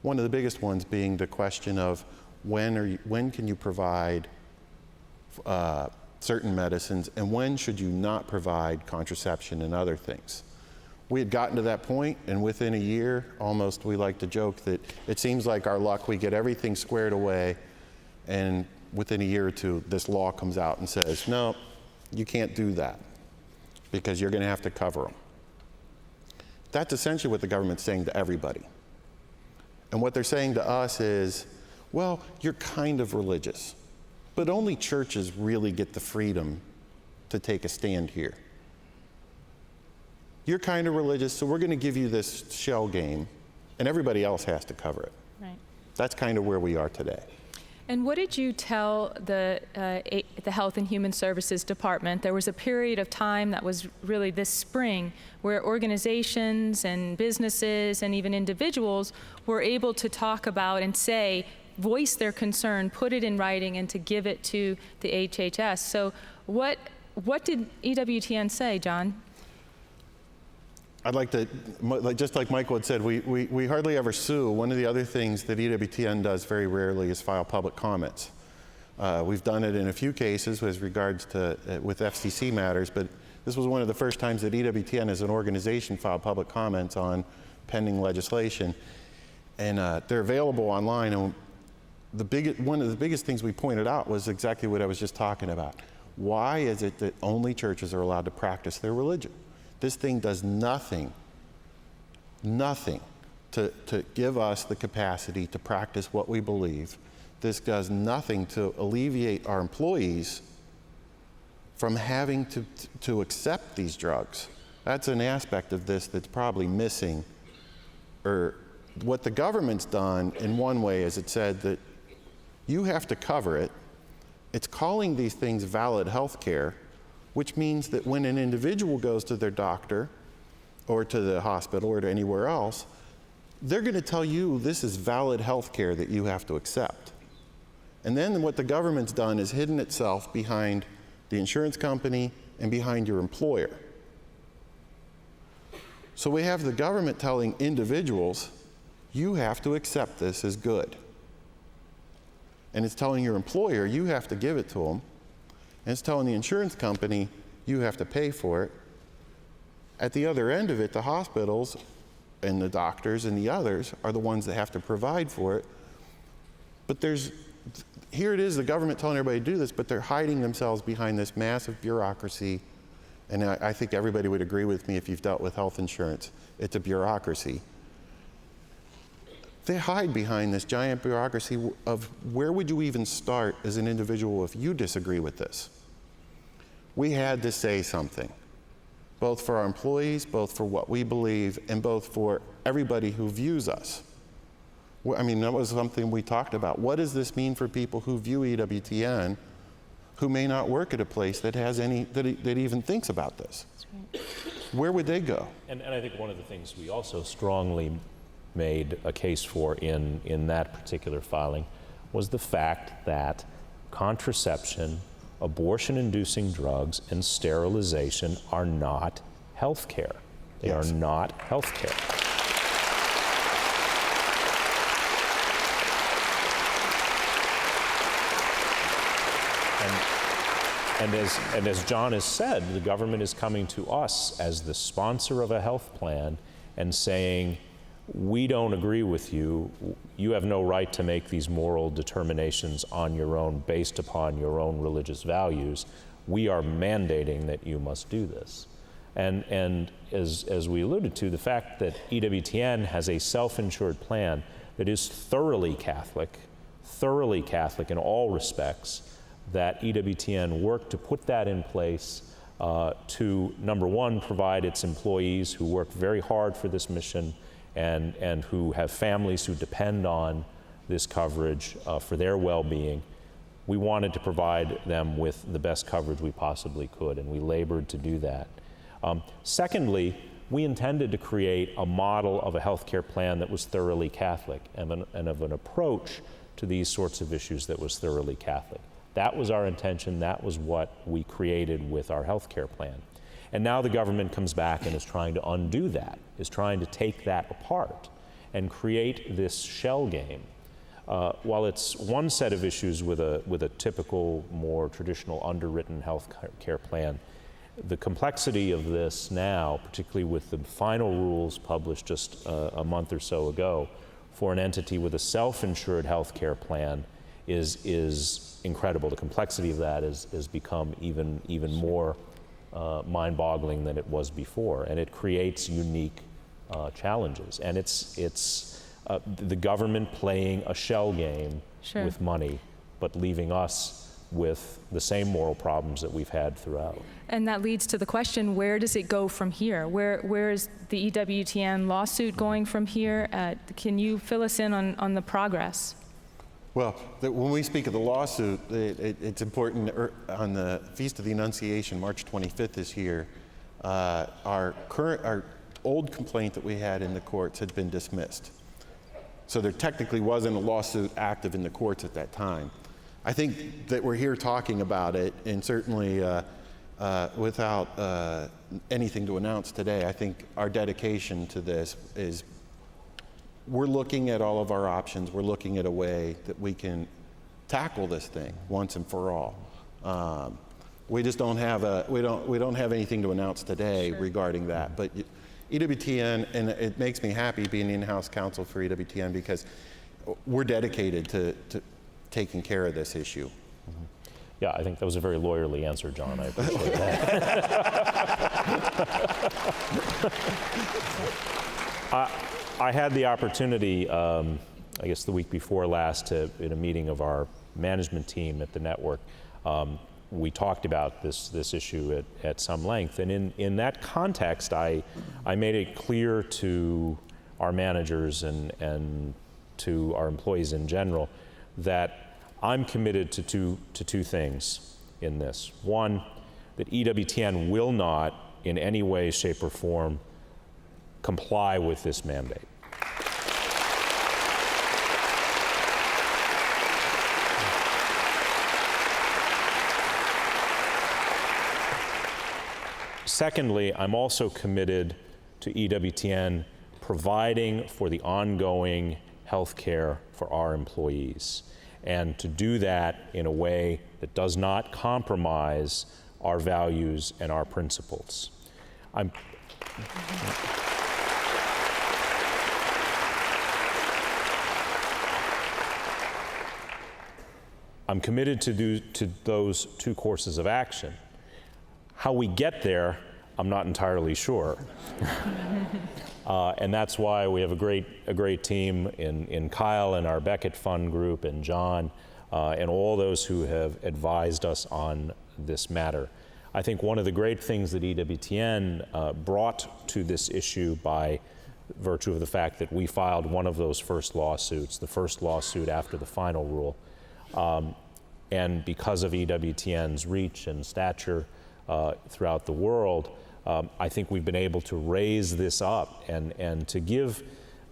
[SPEAKER 5] One of the biggest ones being the question of when can you provide certain medicines and when should you not provide contraception and other things. We had gotten to that point, and within a year, almost, we like to joke that it seems like our luck, we get everything squared away, and within a year or two, this law comes out and says, no, you can't do that, because you're going to have to cover them. That's essentially what the government's saying to everybody. And what they're saying to us is, well, you're kind of religious, but only churches really get the freedom to take a stand here. You're kind of religious, so we're going to give you this shell game, and everybody else has to cover it.
[SPEAKER 1] Right.
[SPEAKER 5] That's kind of where we are today.
[SPEAKER 1] And what did you tell the Health and Human Services Department? There was a period of time that was really this spring where organizations and businesses and even individuals were able to talk about and say, voice their concern, put it in writing, and to give it to the HHS. So what did EWTN say, John?
[SPEAKER 5] I'd like to, just like Michael had said, we hardly ever sue. One of the other things that EWTN does very rarely is file public comments. We've done it in a few cases with regards to, with FCC matters, but this was one of the first times that EWTN as an organization filed public comments on pending legislation. And they're available online, and one of the biggest things we pointed out was exactly what I was just talking about. Why is it that only churches are allowed to practice their religion? This thing does nothing to give us the capacity to practice what we believe. This does nothing to alleviate our employees from having to accept these drugs. That's an aspect of this that's probably missing. Or what the government's done in one way is it said that you have to cover it. It's calling these things valid health care, which means that when an individual goes to their doctor or to the hospital or to anywhere else, they're going to tell you this is valid health care that you have to accept. And then what the government's done is hidden itself behind the insurance company and behind your employer. So we have the government telling individuals, you have to accept this as good. And it's telling your employer, you have to give it to them. And it's telling the insurance company, you have to pay for it. At the other end of it, the hospitals and the doctors and the others are the ones that have to provide for it. But here it is, the government telling everybody to do this, but they're hiding themselves behind this massive bureaucracy. And I think everybody would agree with me if you've dealt with health insurance. It's a bureaucracy. They hide behind this giant bureaucracy of where would you even start as an individual if you disagree with this? We had to say something, both for our employees, both for what we believe, and both for everybody who views us. I mean, that was something we talked about. What does this mean for people who view EWTN who may not work at a place that has that even thinks about this? That's right. Where would they go?
[SPEAKER 4] And I think one of the things we also strongly made a case for in that particular filing was the fact that contraception, abortion-inducing drugs, and sterilization are not health care. They are not health care. as John has said, the government is coming to us as the sponsor of a health plan and saying, we don't agree with you. You have no right to make these moral determinations on your own based upon your own religious values. We are mandating that you must do this. And as we alluded to, the fact that EWTN has a self-insured plan that is thoroughly Catholic in all respects, that EWTN worked to put that in place to, number one, provide its employees who work very hard for this mission and who have families who depend on this coverage for their well-being. We wanted to provide them with the best coverage we possibly could, and we labored to do that. Secondly, we intended to create a model of a healthcare plan that was thoroughly Catholic and of an approach to these sorts of issues that was thoroughly Catholic. That was our intention. That was what we created with our healthcare plan. And now the government comes back and is trying to undo that, is trying to take that apart and create this shell game. While it's one set of issues with a typical, more traditional underwritten health care plan, the complexity of this now, particularly with the final rules published just a month or so ago, for an entity with a self-insured health care plan is incredible. The complexity of that has become even more mind-boggling than it was before, and it creates unique challenges. And it's the government playing a shell game with money, but leaving us with the same moral problems that we've had throughout.
[SPEAKER 1] And that leads to the question, where does it go from here? Where is the EWTN lawsuit going from here? Can you fill us in on the progress?
[SPEAKER 5] Well, when we speak of the lawsuit, it's important. On the Feast of the Annunciation, March 25th this year, our old complaint that we had in the courts had been dismissed. So there technically wasn't a lawsuit active in the courts at that time. I think that we're here talking about it, and certainly without anything to announce today, I think our dedication to this is we're looking at all of our options. We're looking at a way that we can tackle this thing once and for all. We just don't have we don't have anything to announce today regarding that. But EWTN, and it makes me happy being in-house counsel for EWTN because we're dedicated to taking care of this issue.
[SPEAKER 4] Mm-hmm. Yeah, I think that was a very lawyerly answer, John. I appreciate that. I had the opportunity, I guess the week before last, in a meeting of our management team at the network, we talked about this issue at some length. And in that context, I made it clear to our managers and to our employees in general that I'm committed to two things in this. One, that EWTN will not in any way, shape, or form comply with this mandate. Secondly, I'm also committed to EWTN providing for the ongoing health care for our employees, and to do that in a way that does not compromise our values and our principles. I'm committed to those two courses of action. How we get there, I'm not entirely sure. And that's why we have a great team in Kyle and our Beckett Fund group and John and all those who have advised us on this matter. I think one of the great things that EWTN brought to this issue by virtue of the fact that we filed one of those first lawsuits, the first lawsuit after the final rule, and because of EWTN's reach and stature throughout the world, I think we've been able to raise this up and to give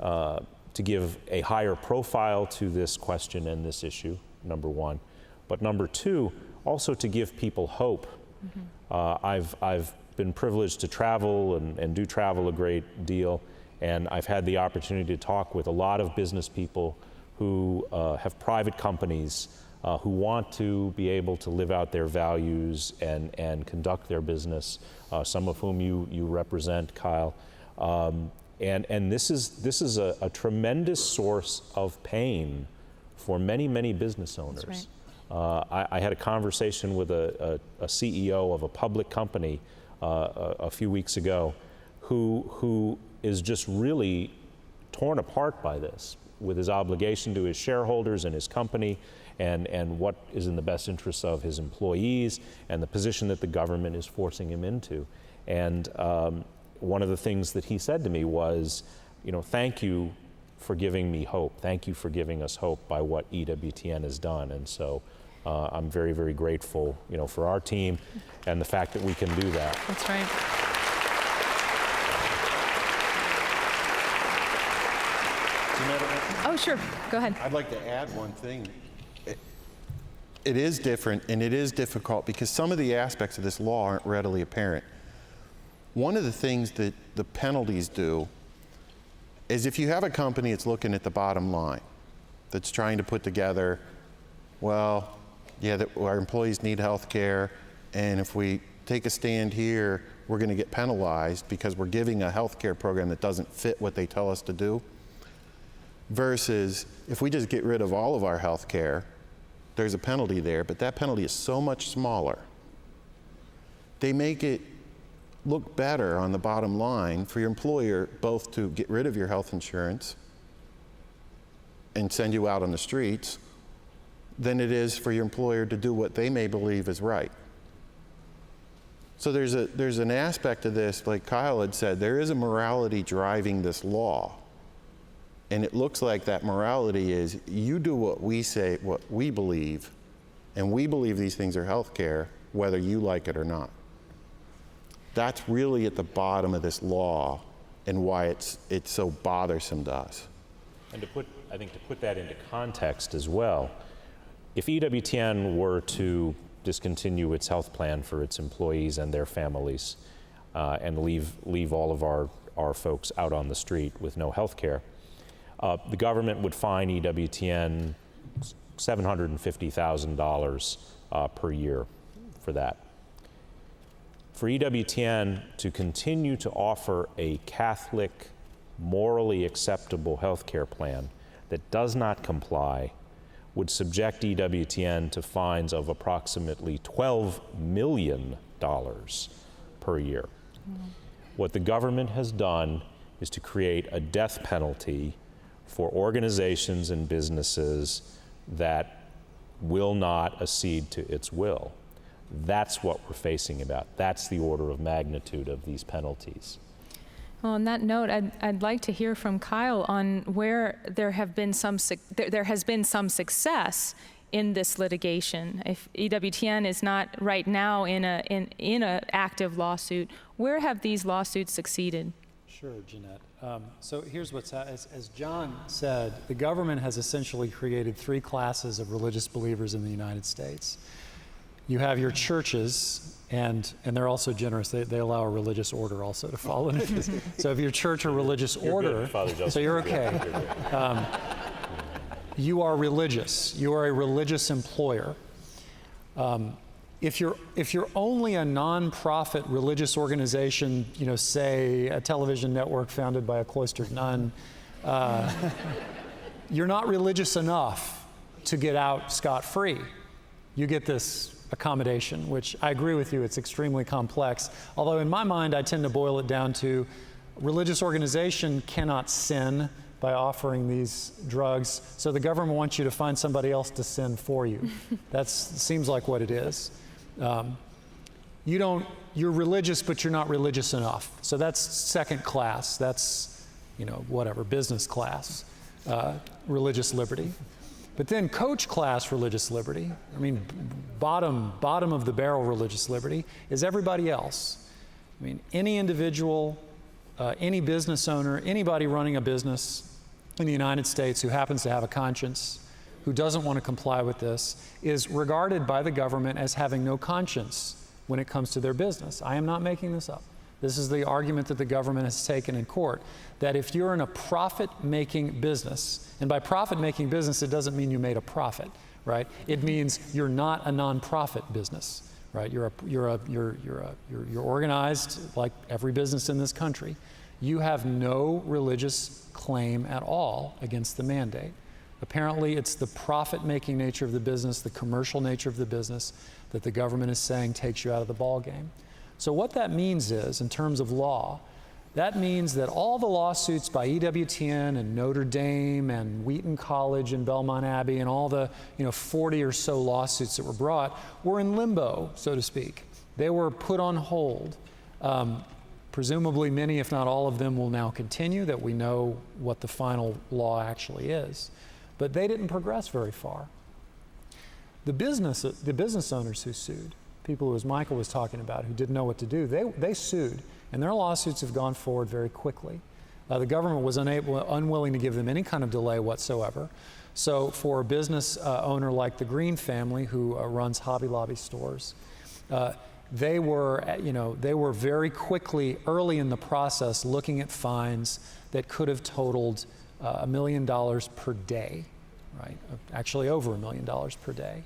[SPEAKER 4] a higher profile to this question and this issue, number one. But number two, also to give people hope. Mm-hmm. I've been privileged to travel and do travel a great deal, and I've had the opportunity to talk with a lot of business people who have private companies who want to be able to live out their values and conduct their business, some of whom you represent, Kyle. And this is a tremendous source of pain for many, many business owners.
[SPEAKER 1] That's right.
[SPEAKER 4] I had a conversation with a CEO of a public company a few weeks ago who is just really torn apart by this, with his obligation to his shareholders and his company, and what is in the best interests of his employees, and the position that the government is forcing him into. And one of the things that he said to me was, thank you for giving me hope. Thank you for giving us hope by what EWTN has done. And so I'm very, very grateful, for our team and the fact that we can do that.
[SPEAKER 1] That's right.
[SPEAKER 5] Jeanette,
[SPEAKER 1] Oh, sure. Go ahead.
[SPEAKER 5] I'd like to add one thing. It is different and it is difficult because some of the aspects of this law aren't readily apparent. One of the things that the penalties do is if you have a company that's looking at the bottom line, that's trying to put together, well, yeah, our employees need health care, and if we take a stand here, we're going to get penalized because we're giving a health care program that doesn't fit what they tell us to do, versus if we just get rid of all of our health care, there's a penalty there, but that penalty is so much smaller. They make it look better on the bottom line for your employer both to get rid of your health insurance and send you out on the streets than it is for your employer to do what they may believe is right. So there's an aspect of this, like Kyle had said, there is a morality driving this law. And it looks like that morality is you do what we say, what we believe, and we believe these things are health care, whether you like it or not. That's really at the bottom of this law and why it's so bothersome to us.
[SPEAKER 4] And to put that into context as well, if EWTN were to discontinue its health plan for its employees and their families and leave all of our folks out on the street with no health care, the government would fine EWTN $750,000 per year for that. For EWTN to continue to offer a Catholic, morally acceptable health care plan that does not comply would subject EWTN to fines of approximately $12 million per year. What the government has done is to create a death penalty for organizations and businesses that will not accede to its will. That's what we're facing about. That's the order of magnitude of these penalties.
[SPEAKER 1] Well, on that note, I'd like to hear from Kyle on where there has been some success in this litigation. If EWTN is not right now in a active lawsuit, where have these lawsuits succeeded?
[SPEAKER 2] Sure, Jeanette. So here's what's as John said, the government has essentially created three classes of religious believers in the United States. You have your churches, and they're also generous. They allow a religious order also to fall into this. So if your church or religious order, so you're okay. You are religious. You are a religious employer. If you're only a nonprofit religious organization, say a television network founded by a cloistered nun, you're not religious enough to get out scot-free. You get this accommodation, which I agree with you, it's extremely complex. Although in my mind, I tend to boil it down to religious organization cannot sin by offering these drugs, so the government wants you to find somebody else to sin for you. That seems like what it is. You're religious, but you're not religious enough. So that's second class. That's, business class, religious liberty. But then coach class religious liberty, bottom of the barrel religious liberty is everybody else. Any individual, any business owner, anybody running a business in the United States who happens to have a conscience, who doesn't want to comply with this, is regarded by the government as having no conscience when it comes to their business. I am not making this up. This is the argument that the government has taken in court, that if you're in a profit-making business, and by profit-making business, it doesn't mean you made a profit. right? It means you're not a nonprofit business, right? You're organized like every business in this country. You have no religious claim at all against the mandate. Apparently, it's the profit-making nature of the business, the commercial nature of the business that the government is saying takes you out of the ballgame. So what that means is, in terms of law, that means that all the lawsuits by EWTN and Notre Dame and Wheaton College and Belmont Abbey and all the 40 or so lawsuits that were brought were in limbo, so to speak. They were put on hold. Presumably many, if not all of them, will now continue, that we know what the final law actually is. But they didn't progress very far. The business owners who sued, people who, as Micheal was talking about, who didn't know what to do, they sued, and their lawsuits have gone forward very quickly. The government was unwilling to give them any kind of delay whatsoever. So for a business owner like the Green family, who runs Hobby Lobby stores, they were very quickly, early in the process, looking at fines that could have totaled $1 million per day, right? Actually over $1 million per day.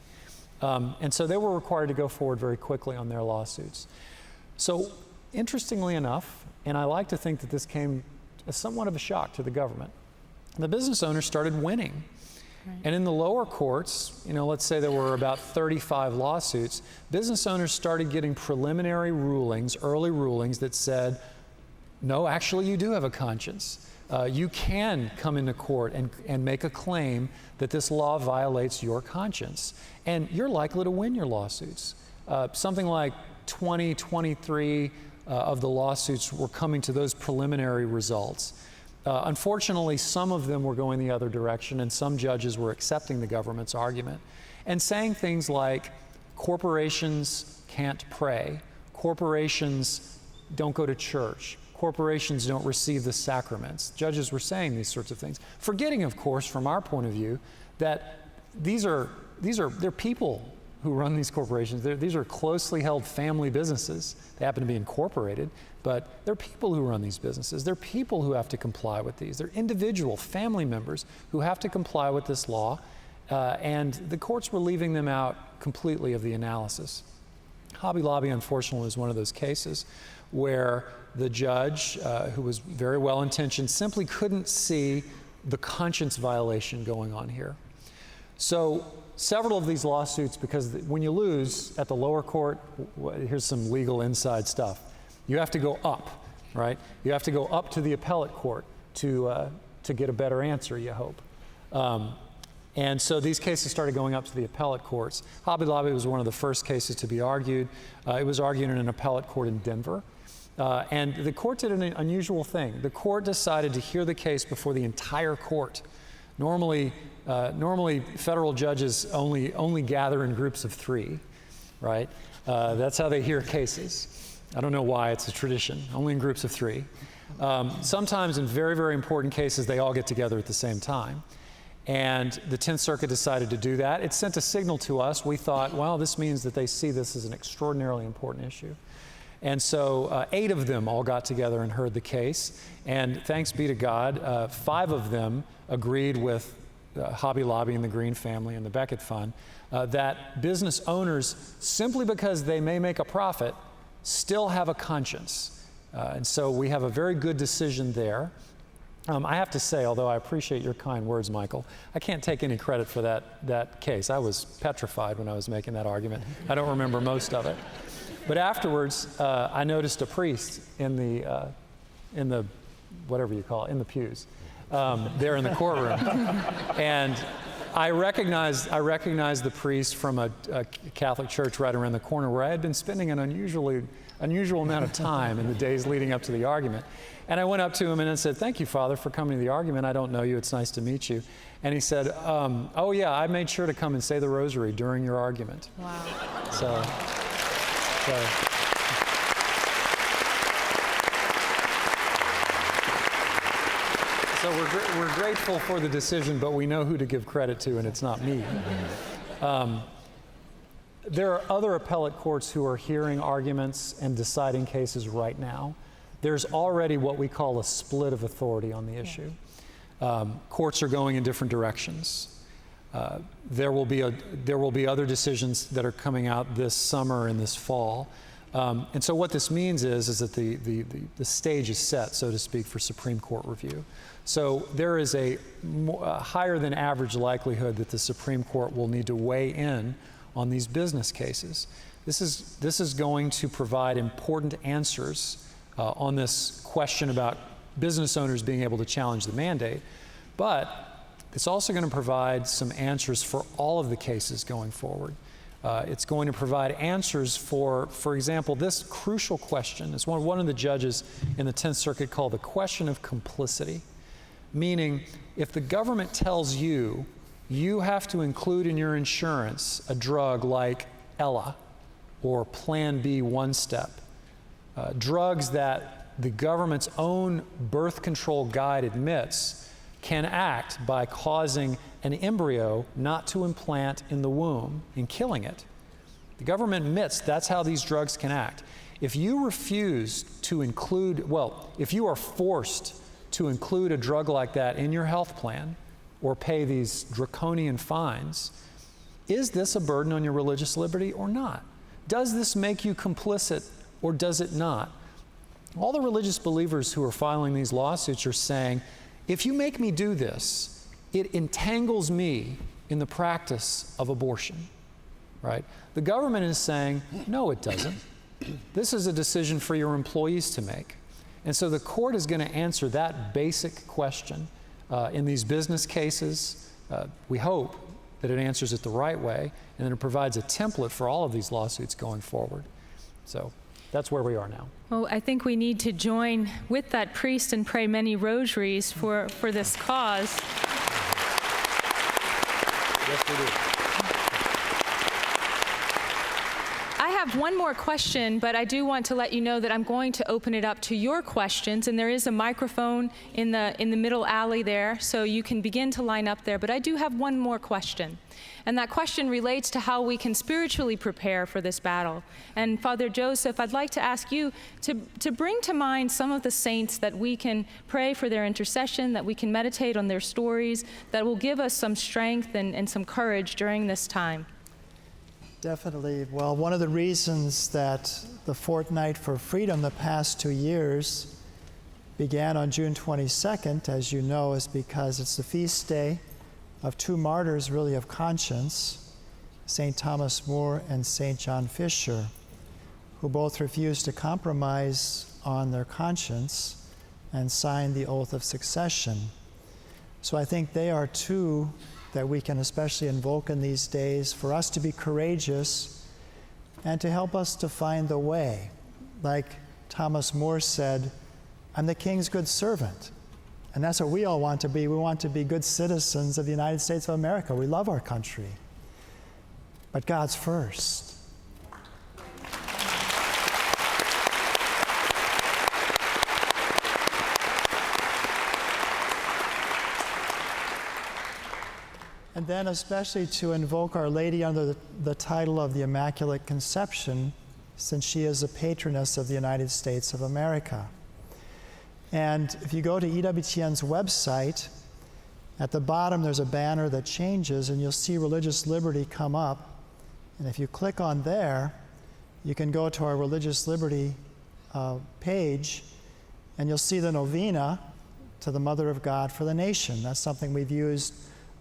[SPEAKER 2] And so they were required to go forward very quickly on their lawsuits. So interestingly enough, and I like to think that this came as somewhat of a shock to the government, the business owners started winning. Right. And in the lower courts, let's say there were about 35 lawsuits, business owners started getting preliminary rulings, early rulings that said, no, actually you do have a conscience. You can come into court and make a claim that this law violates your conscience, and you're likely to win your lawsuits. Something like 23 of the lawsuits were coming to those preliminary results. Unfortunately, some of them were going the other direction, and some judges were accepting the government's argument and saying things like, corporations can't pray, corporations don't go to church, corporations don't receive the sacraments. Judges were saying these sorts of things, forgetting, of course, from our point of view, that they're people who run these corporations. These are closely held family businesses. They happen to be incorporated, but they're people who run these businesses. They're people who have to comply with these. They're individual family members who have to comply with this law, and the courts were leaving them out completely of the analysis. Hobby Lobby, unfortunately, was one of those cases where the judge, who was very well-intentioned, simply couldn't see the conscience violation going on here. So several of these lawsuits, because when you lose at the lower court, here's some legal inside stuff. You have to go up, right? You have to go up to the appellate court to get a better answer, you hope. And so these cases started going up to the appellate courts. Hobby Lobby was one of the first cases to be argued. It was argued in an appellate court in Denver. And the court did an unusual thing. The court decided to hear the case before the entire court. Normally federal judges only gather in groups of 3, right? That's how they hear cases. I don't know why, it's a tradition, only in groups of 3. Sometimes in very, very important cases, they all get together at the same time. And the 10th Circuit decided to do that. It sent a signal to us. We thought, well, this means that they see this as an extraordinarily important issue. And so 8 of them all got together and heard the case. And thanks be to God, 5 of them agreed with Hobby Lobby and the Green family and the Beckett Fund that business owners, simply because they may make a profit, still have a conscience. And so we have a very good decision there. I have to say, although I appreciate your kind words, Micheal, I can't take any credit for that case. I was petrified when I was making that argument. I don't remember most of it. But afterwards, I noticed a priest in the whatever you call it, in the pews, there in the courtroom, and I recognized the priest from a Catholic church right around the corner where I had been spending an unusual amount of time in the days leading up to the argument. And I went up to him and I said, "Thank you, Father, for coming to the argument. I don't know you. It's nice to meet you." And he said, "Oh yeah, I made sure to come and say the rosary during your argument."
[SPEAKER 1] Wow.
[SPEAKER 2] So we're grateful for the decision, but we know who to give credit to, and it's not me. There are other appellate courts who are hearing arguments and deciding cases right now. There's already what we call a split of authority on the issue. Courts are going in different directions. There will be other decisions that are coming out this summer and this fall. And so what this means is that the stage is set, so to speak, for Supreme Court review. So there is a higher than average likelihood that the Supreme Court will need to weigh in on these business cases. This is going to provide important answers on this question about business owners being able to challenge the mandate, but it's also going to provide some answers for all of the cases going forward. It's going to provide answers for example, this crucial question is one of the judges in the 10th Circuit called the question of complicity, meaning if the government tells you you have to include in your insurance a drug like Ella or Plan B one-step, drugs that the government's own birth control guide admits can act by causing an embryo not to implant in the womb and killing it. The government admits that's how these drugs can act. If you refuse to include, if you are forced to include a drug like that in your health plan or pay these draconian fines, is this a burden on your religious liberty or not? Does this make you complicit or does it not? All the religious believers who are filing these lawsuits are saying, if you make me do this, it entangles me in the practice of abortion, right? The government is saying, no, it doesn't. This is a decision for your employees to make. And so the court is going to answer that basic question in these business cases. We hope that it answers it the right way, and that it provides a template for all of these lawsuits going forward. So that's where we are now.
[SPEAKER 1] Well, I think we need to join with that priest and pray many rosaries for this cause.
[SPEAKER 2] Yes, we do.
[SPEAKER 1] I have one more question, but I do want to let you know that I'm going to open it up to your questions, and there is a microphone in the middle alley there, so you can begin to line up there. But I do have one more question, and that question relates to how we can spiritually prepare for this battle. And Father Joseph, I'd like to ask you to bring to mind some of the saints that we can pray for their intercession, that we can meditate on their stories, that will give us some strength and some courage during this time.
[SPEAKER 3] Definitely. Well, one of the reasons that the Fortnight for Freedom the past 2 years began on June 22nd, as you know, is because it's the feast day of two martyrs, really, of conscience, St. Thomas More and St. John Fisher, who both refused to compromise on their conscience and signed the oath of succession. So I think they are two that we can especially invoke in these days for us to be courageous and to help us to find the way. Like Thomas More said, I'm the King's good servant. And that's what we all want to be. We want to be good citizens of the United States of America. We love our country. But God's first. And then especially to invoke Our Lady under the title of the Immaculate Conception, since she is a patroness of the United States of America. And if you go to EWTN's website, at the bottom there's a banner that changes and you'll see religious liberty come up. And if you click on there, you can go to our religious liberty page and you'll see the novena to the Mother of God for the nation. That's something we've used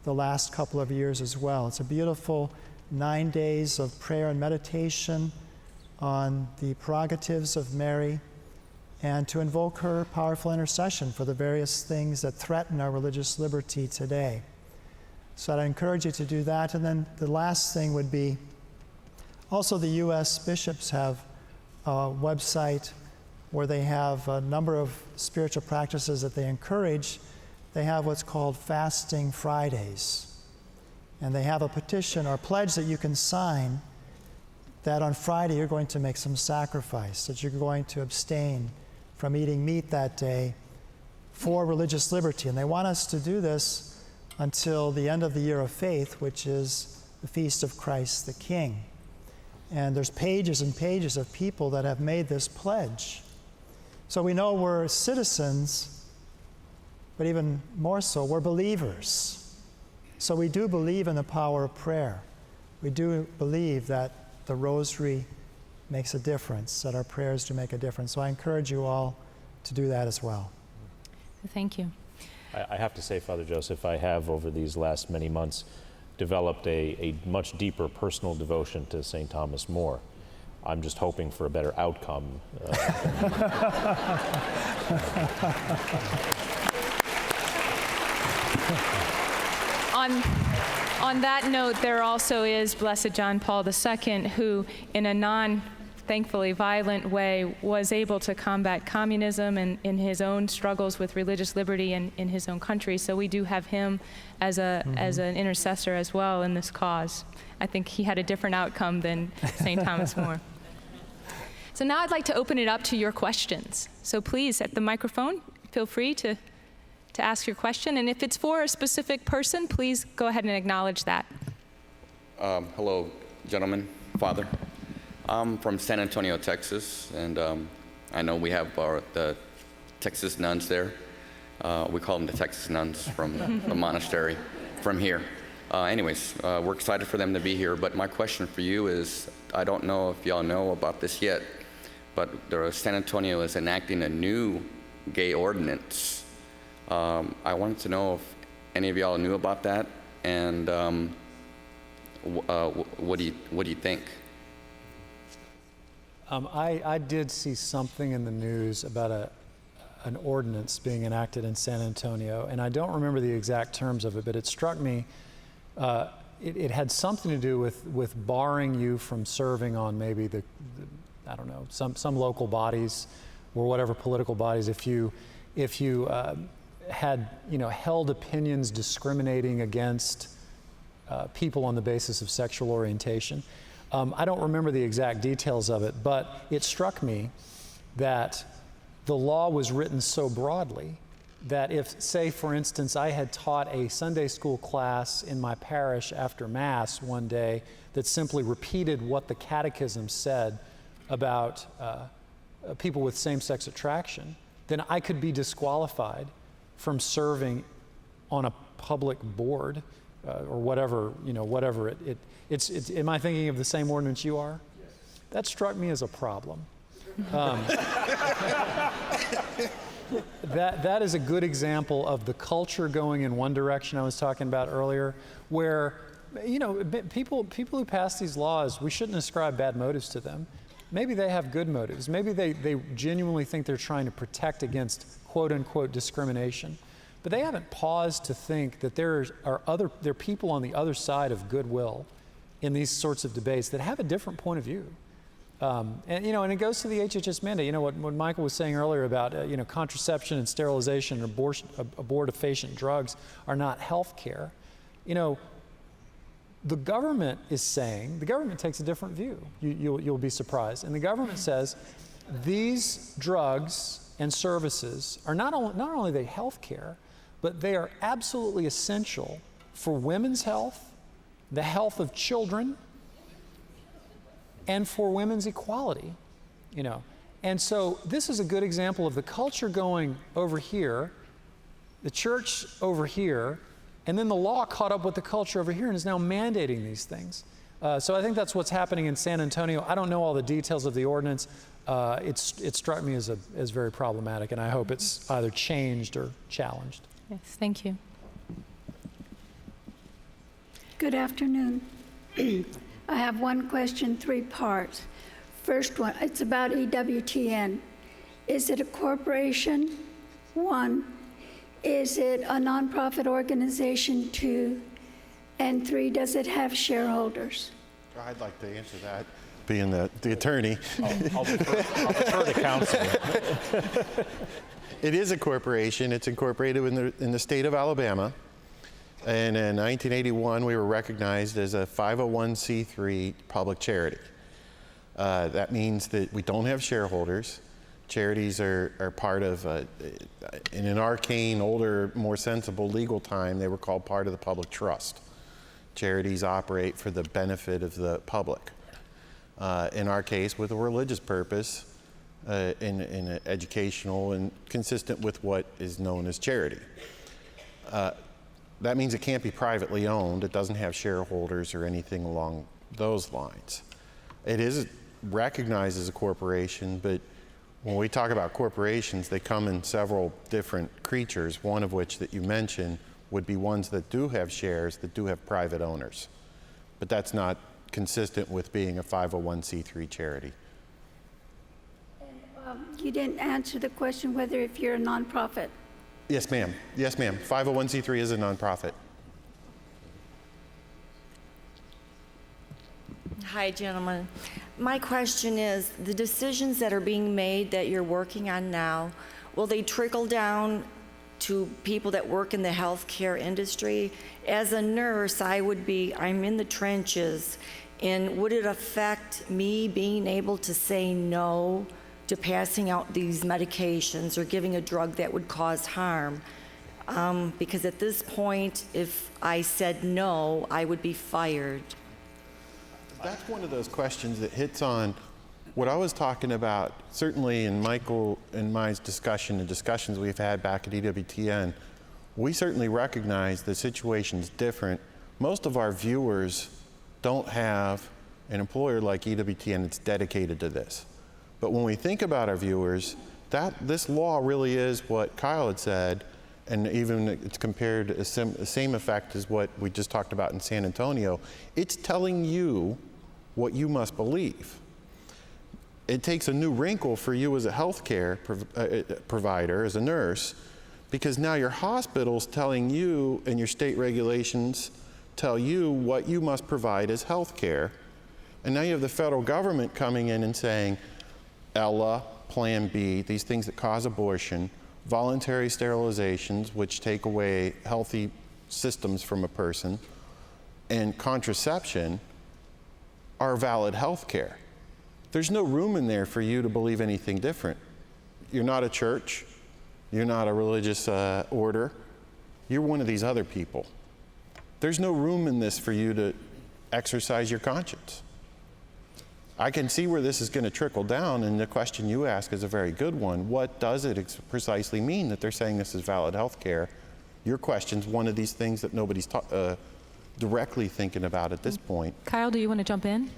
[SPEAKER 3] the last couple of years as well. It's a beautiful 9 days of prayer and meditation on the prerogatives of Mary and to invoke her powerful intercession for the various things that threaten our religious liberty today. So I'd encourage you to do that. And then the last thing would be, also the U.S. bishops have a website where they have a number of spiritual practices that they encourage. They have what's called Fasting Fridays. And they have a petition or pledge that you can sign that on Friday you're going to make some sacrifice, that you're going to abstain from eating meat that day for religious liberty. And they want us to do this until the end of the year of faith, which is the feast of Christ the King. And there's pages and pages of people that have made this pledge. So we know we're citizens, but even more so, we're believers. So we do believe in the power of prayer. We do believe that the rosary makes a difference, that our prayers do make a difference. So I encourage you all to do that as well.
[SPEAKER 1] Thank you.
[SPEAKER 4] I have to say, Father Joseph, I have over these last many months developed a much deeper personal devotion to St. Thomas More. I'm just hoping for a better outcome.
[SPEAKER 1] On that note, there also is Blessed John Paul II, who, in a thankfully violent way, was able to combat communism and in his own struggles with religious liberty in his own country. So we do have him as an intercessor as well in this cause. I think he had a different outcome than St. Thomas More. So now I'd like to open it up to your questions. So please, at the microphone, feel free to ask your question. And if it's for a specific person, please go ahead and acknowledge that.
[SPEAKER 6] Hello, gentlemen, Father. I'm from San Antonio, Texas, and I know we have the Texas nuns there. We call them the Texas nuns from the monastery from here. Anyways, we're excited for them to be here, but my question for you is, I don't know if y'all know about this yet, but San Antonio is enacting a new gay ordinance. I wanted to know if any of y'all knew about that, and what do you think?
[SPEAKER 2] I did see something in the news about an ordinance being enacted in San Antonio, and I don't remember the exact terms of it, but it struck me, it had something to do with barring you from serving on maybe I don't know, some local bodies or whatever political bodies if you had held opinions discriminating against people on the basis of sexual orientation. I don't remember the exact details of it, but it struck me that the law was written so broadly that if, say, for instance, I had taught a Sunday school class in my parish after Mass one day that simply repeated what the catechism said about people with same-sex attraction, then I could be disqualified from serving on a public board or whatever, whatever it's. Am I thinking of the same ordinance you are? Yes. That struck me as a problem. That is a good example of the culture going in one direction I was talking about earlier, where people who pass these laws, we shouldn't ascribe bad motives to them. Maybe they have good motives. Maybe they genuinely think they're trying to protect against quote-unquote discrimination. But they haven't paused to think that there are people on the other side of goodwill in these sorts of debates that have a different point of view. And it goes to the HHS mandate. What Micheal was saying earlier about contraception and sterilization and abortifacient drugs are not health care. The government is saying, the government takes a different view. You'll be surprised. And the government says these drugs and services are not only they health care, but they are absolutely essential for women's health, the health of children, and for women's equality. And so this is a good example of the culture going over here, the church over here, and then the law caught up with the culture over here and is now mandating these things. So I think that's what's happening in San Antonio. I don't know all the details of the ordinance. It struck me as very problematic, and I hope it's either changed or challenged.
[SPEAKER 1] Yes, thank you.
[SPEAKER 7] Good afternoon. I have one question, 3 parts. First one, it's about EWTN. Is it a corporation? 1. Is it a nonprofit organization? 2. And 3, does it have shareholders?
[SPEAKER 5] I'd like to answer that, being the attorney.
[SPEAKER 4] I'll defer to counsel.
[SPEAKER 5] It is a corporation. It's incorporated in the state of Alabama. And in 1981, we were recognized as a 501c3 public charity. That means that we don't have shareholders. Charities are part of, in an arcane, older, more sensible legal time, they were called part of the public trust. Charities operate for the benefit of the public. In our case, with a religious purpose, in an educational and consistent with what is known as charity. That means it can't be privately owned. It doesn't have shareholders or anything along those lines. It is recognized as a corporation, but when we talk about corporations, they come in several different creatures, one of which that you mentioned would be ones that do have shares, that do have private owners. But that's not consistent with being a 501c3 charity.
[SPEAKER 7] You didn't answer the question whether if you're a nonprofit.
[SPEAKER 5] Yes, ma'am. Yes, ma'am. 501c3 is a nonprofit.
[SPEAKER 8] Hi, gentlemen. My question is, the decisions that are being made that you're working on now, will they trickle down to people that work in the healthcare industry? As a nurse, I'm in the trenches, and would it affect me being able to say no to passing out these medications or giving a drug that would cause harm? Because at this point, if I said no, I would be fired.
[SPEAKER 5] That's one of those questions that hits on what I was talking about, certainly in Micheal and my discussion, the discussions we've had back at EWTN. We certainly recognize the situation's different. Most of our viewers don't have an employer like EWTN that's dedicated to this. But when we think about our viewers, this law really is what Kyle had said, and even it's compared to the same effect as what we just talked about in San Antonio. It's telling you what you must believe. It takes a new wrinkle for you as a healthcare provider, as a nurse, because now your hospital's telling you, and your state regulations tell you what you must provide as healthcare. And now you have the federal government coming in and saying, Ella, Plan B, these things that cause abortion, voluntary sterilizations, which take away healthy systems from a person, and contraception are valid health care. There's no room in there for you to believe anything different. You're not a church. You're not a religious order. You're one of these other people. There's no room in this for you to exercise your conscience. I can see where this is going to trickle down, and the question you ask is a very good one. What does it precisely mean that they're saying this is valid health care? Your question's one of these things that nobody's directly thinking about at this point.
[SPEAKER 1] Kyle, do you want to jump in?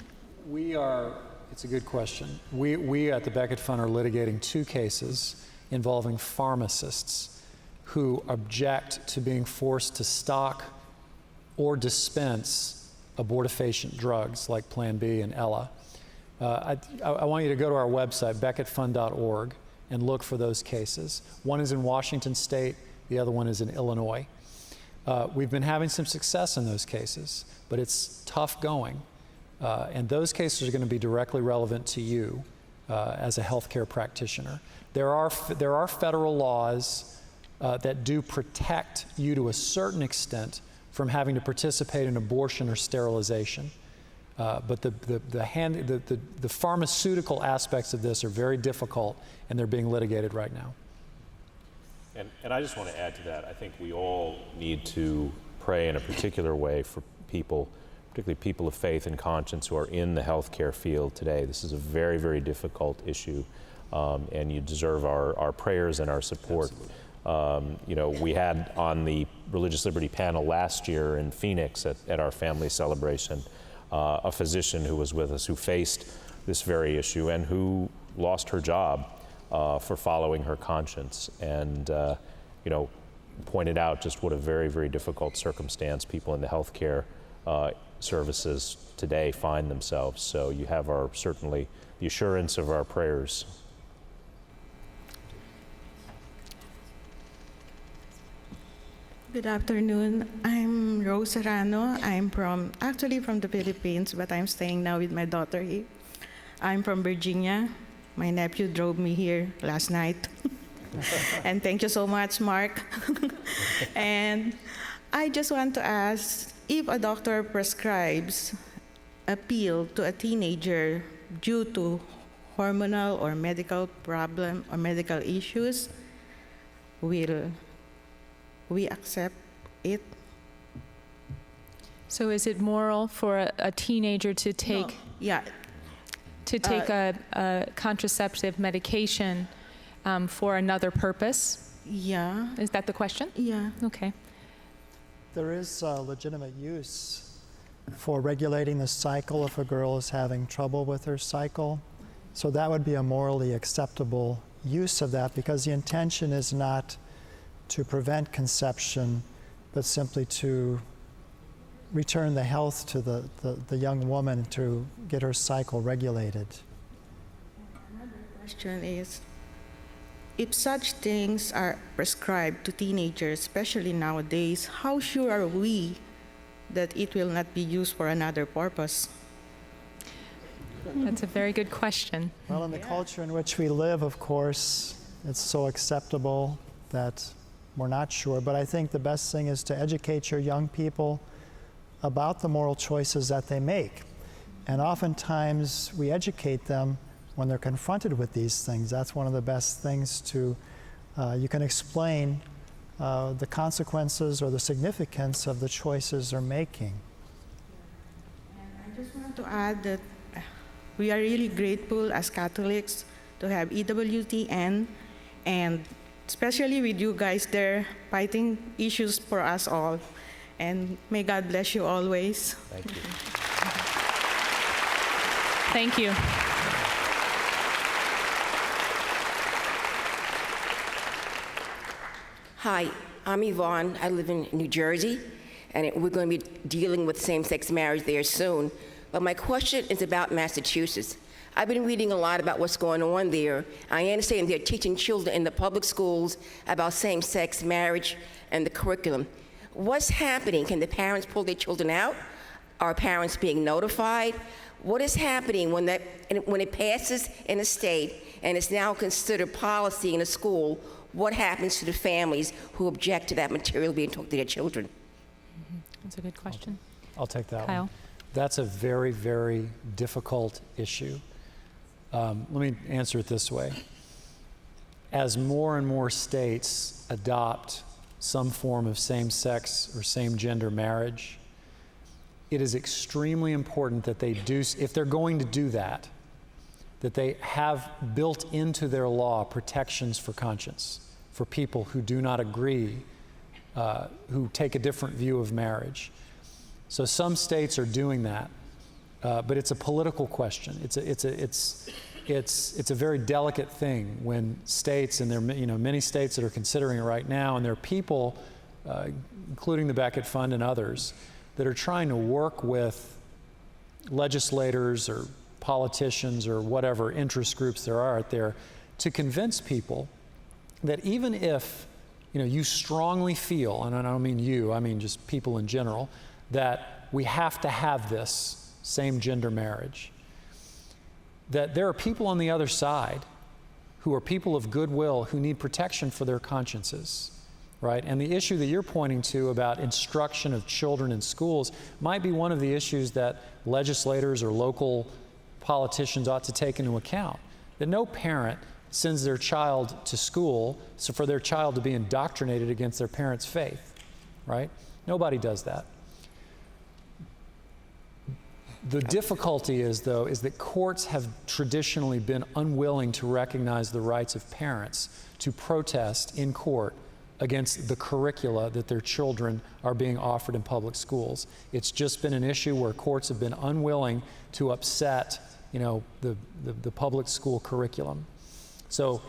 [SPEAKER 2] It's a good question. We at the Beckett Fund are litigating 2 cases involving pharmacists who object to being forced to stock or dispense abortifacient drugs like Plan B and Ella. I want you to go to our website, beckettfund.org, and look for those cases. One is in Washington State, the other one is in Illinois. We've been having some success in those cases, but it's tough going. And those cases are going to be directly relevant to you as a healthcare practitioner. There are federal laws that do protect you to a certain extent from having to participate in abortion or sterilization. But the pharmaceutical aspects of this are very difficult, and they're being litigated right now.
[SPEAKER 4] And I just want to add to that. I think we all need to pray in a particular way for people, particularly people of faith and conscience who are in the healthcare field today. This is a very, very difficult issue, and you deserve our prayers and our support. We had on the Religious Liberty panel last year in Phoenix at our family celebration, a physician who was with us who faced this very issue and who lost her job for following her conscience, and pointed out just what a very, very difficult circumstance people in the healthcare services today find themselves. So you have certainly the assurance of our prayers.
[SPEAKER 9] Good afternoon. I'm Rose Serrano. I'm actually from the Philippines, but I'm staying now with my daughter here. I'm from Virginia. My nephew drove me here last night. And thank you so much, Mark. And I just want to ask, if a doctor prescribes a pill to a teenager due to hormonal or medical problem or medical issues, will we accept it?
[SPEAKER 1] So is it moral for a teenager to take a contraceptive medication for another purpose?
[SPEAKER 9] Yeah.
[SPEAKER 1] Is that the question?
[SPEAKER 9] Yeah.
[SPEAKER 1] Okay.
[SPEAKER 3] There is legitimate use for regulating the cycle if a girl is having trouble with her cycle. So that would be a morally acceptable use of that, because the intention is not to prevent conception, but simply to return the health to the young woman to get her cycle regulated.
[SPEAKER 9] Another question is, if such things are prescribed to teenagers, especially nowadays, how sure are we that it will not be used for another purpose?
[SPEAKER 1] That's a very good question.
[SPEAKER 3] Well, in the culture in which we live, of course, it's so acceptable that we're not sure. But I think the best thing is to educate your young people about the moral choices that they make. And oftentimes we educate them when they're confronted with these things. That's one of the best things to, you can explain the consequences or the significance of the choices they're making.
[SPEAKER 9] And I just want to add that we are really grateful as Catholics to have EWTN, and especially with you guys there fighting issues for us all. And may God bless you always.
[SPEAKER 4] Thank you.
[SPEAKER 1] Thank you.
[SPEAKER 10] Hi, I'm Yvonne. I live in New Jersey, and we're going to be dealing with same-sex marriage there soon. But my question is about Massachusetts. I've been reading a lot about what's going on there. I understand they're teaching children in the public schools about same-sex marriage and the curriculum. What's happening? Can the parents pull their children out? Are parents being notified? What is happening when it passes in a state and it's now considered policy in a school? What happens to the families who object to that material being taught to their children?
[SPEAKER 1] That's a good question.
[SPEAKER 2] I'll take that
[SPEAKER 1] Kyle?
[SPEAKER 2] one. That's a very, very difficult issue. Let me answer it this way. As more and more states adopt some form of same-sex or same-gender marriage, it is extremely important that they do, if they're going to do that they have built into their law protections for conscience, for people who do not agree, who take a different view of marriage. So some states are doing that, but it's a political question. It's a very delicate thing when states, and there are many states that are considering it right now, and there are people, including the Beckett Fund and others, that are trying to work with legislators or politicians or whatever interest groups there are out there to convince people that even if you strongly feel, and I don't mean you, I mean just people in general, that we have to have this same-gender marriage, that there are people on the other side who are people of goodwill who need protection for their consciences, right? And the issue that you're pointing to about instruction of children in schools might be one of the issues that legislators or local politicians ought to take into account, that no parent sends their child to school so for their child to be indoctrinated against their parents' faith, right? Nobody does that. The difficulty is, though, is that courts have traditionally been unwilling to recognize the rights of parents to protest in court against the curricula that their children are being offered in public schools. It's just been an issue where courts have been unwilling to upset, the public school curriculum. So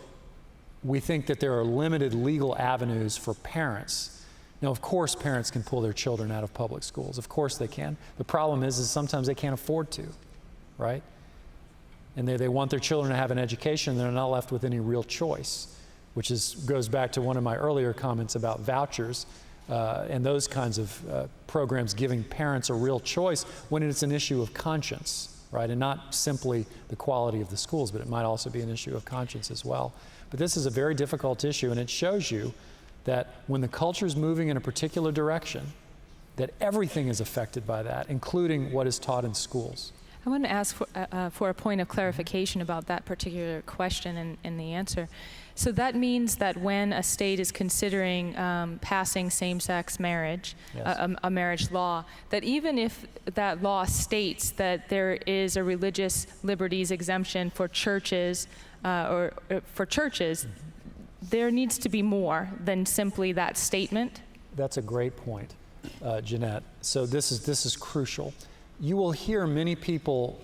[SPEAKER 2] we think that there are limited legal avenues for parents. Now, of course, parents can pull their children out of public schools. Of course they can. The problem is sometimes they can't afford to, right? And they want their children to have an education, and they're not left with any real choice, which goes back to one of my earlier comments about vouchers and those kinds of programs giving parents a real choice when it's an issue of conscience, right? And not simply the quality of the schools, but it might also be an issue of conscience as well. But this is a very difficult issue, and it shows you that when the culture is moving in a particular direction, that everything is affected by that, including what is taught in schools.
[SPEAKER 1] I want to ask for a point of clarification about that particular question and the answer. So that means that when a state is considering passing same-sex marriage,
[SPEAKER 2] Yes.
[SPEAKER 1] a marriage law, that even if that law states that there is a religious liberties exemption for churches, there needs to be more than simply that statement?
[SPEAKER 2] That's a great point. Jeanette. So this is crucial. You will hear many people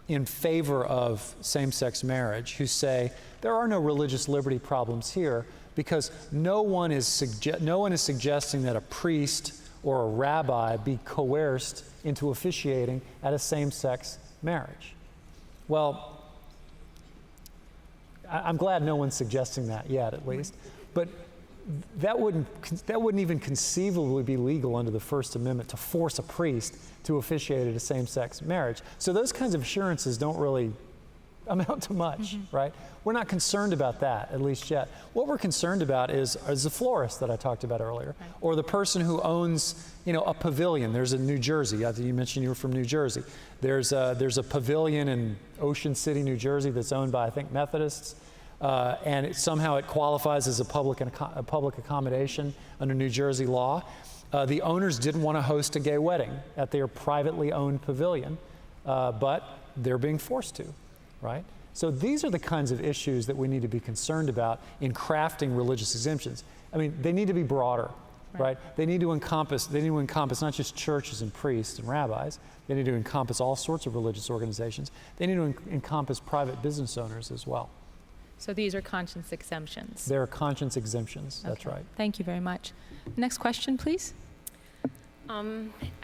[SPEAKER 2] in favor of same-sex marriage who say there are no religious liberty problems here because no one is suggesting that a priest or a rabbi be coerced into officiating at a same-sex marriage. Well, I'm glad no one's suggesting that yet, at least. But that wouldn't even conceivably be legal under the First Amendment to force a priest to officiate at a same-sex marriage. So those kinds of assurances don't really amount to much, right? We're not concerned about that, at least yet. What we're concerned about is the florist that I talked about earlier, or the person who owns, a pavilion. There's a New Jersey. You mentioned you were from New Jersey. There's a pavilion in Ocean City, New Jersey, that's owned by, I think, Methodists. And somehow it qualifies as a public accommodation under New Jersey law. The owners didn't want to host a gay wedding at their privately owned pavilion, but they're being forced to, right? So these are the kinds of issues that we need to be concerned about in crafting religious exemptions. I mean, they need to be broader, right? They need to encompass not just churches and priests and rabbis. They need to encompass all sorts of religious organizations. They need to encompass private business owners as well.
[SPEAKER 1] So these are conscience exemptions.
[SPEAKER 2] They're conscience exemptions, that's right.
[SPEAKER 1] Thank you very much. Next question, please.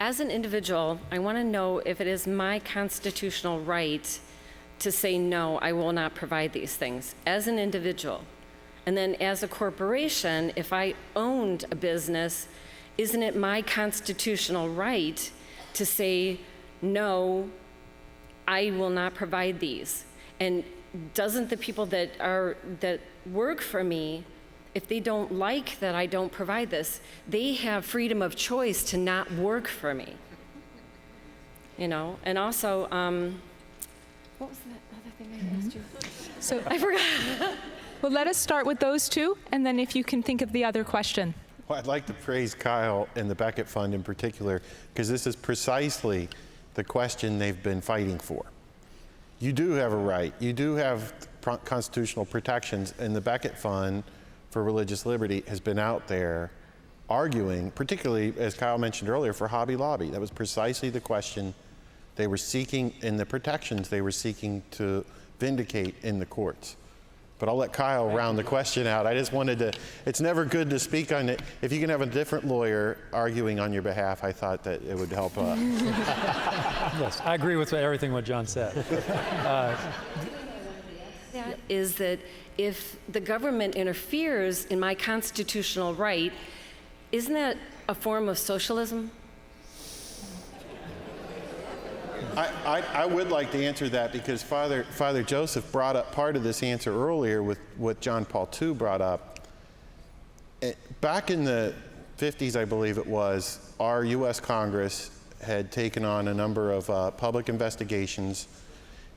[SPEAKER 11] As an individual, I want to know if it is my constitutional right to say, no, I will not provide these things, as an individual. And then as a corporation, if I owned a business, isn't it my constitutional right to say, no, I will not provide these? And doesn't the people that work for me, if they don't like that I don't provide this, they have freedom of choice to not work for me? And also, what was that other thing I asked you?
[SPEAKER 1] So
[SPEAKER 11] I forgot.
[SPEAKER 1] Well, let us start with those two, and then if you can think of the other question.
[SPEAKER 5] Well, I'd like to praise Kyle and the Beckett Fund in particular, because this is precisely the question they've been fighting for. You do have a right. You do have constitutional protections, and the Beckett Fund for Religious Liberty has been out there arguing, particularly, as Kyle mentioned earlier, for Hobby Lobby. That was precisely the question they were seeking, and the protections they were seeking to vindicate in the courts. But I'll let Kyle round the question out. I just wanted to, it's never good to speak on it. If you can have a different lawyer arguing on your behalf, I thought that it would help.
[SPEAKER 2] Yes, I agree with everything what John said.
[SPEAKER 11] That is that if the government interferes in my constitutional right, isn't that a form of socialism?
[SPEAKER 5] I would like to answer that because Father Joseph brought up part of this answer earlier with what John Paul II brought up. Back in the 50s, I believe it was, our U.S. Congress had taken on a number of public investigations,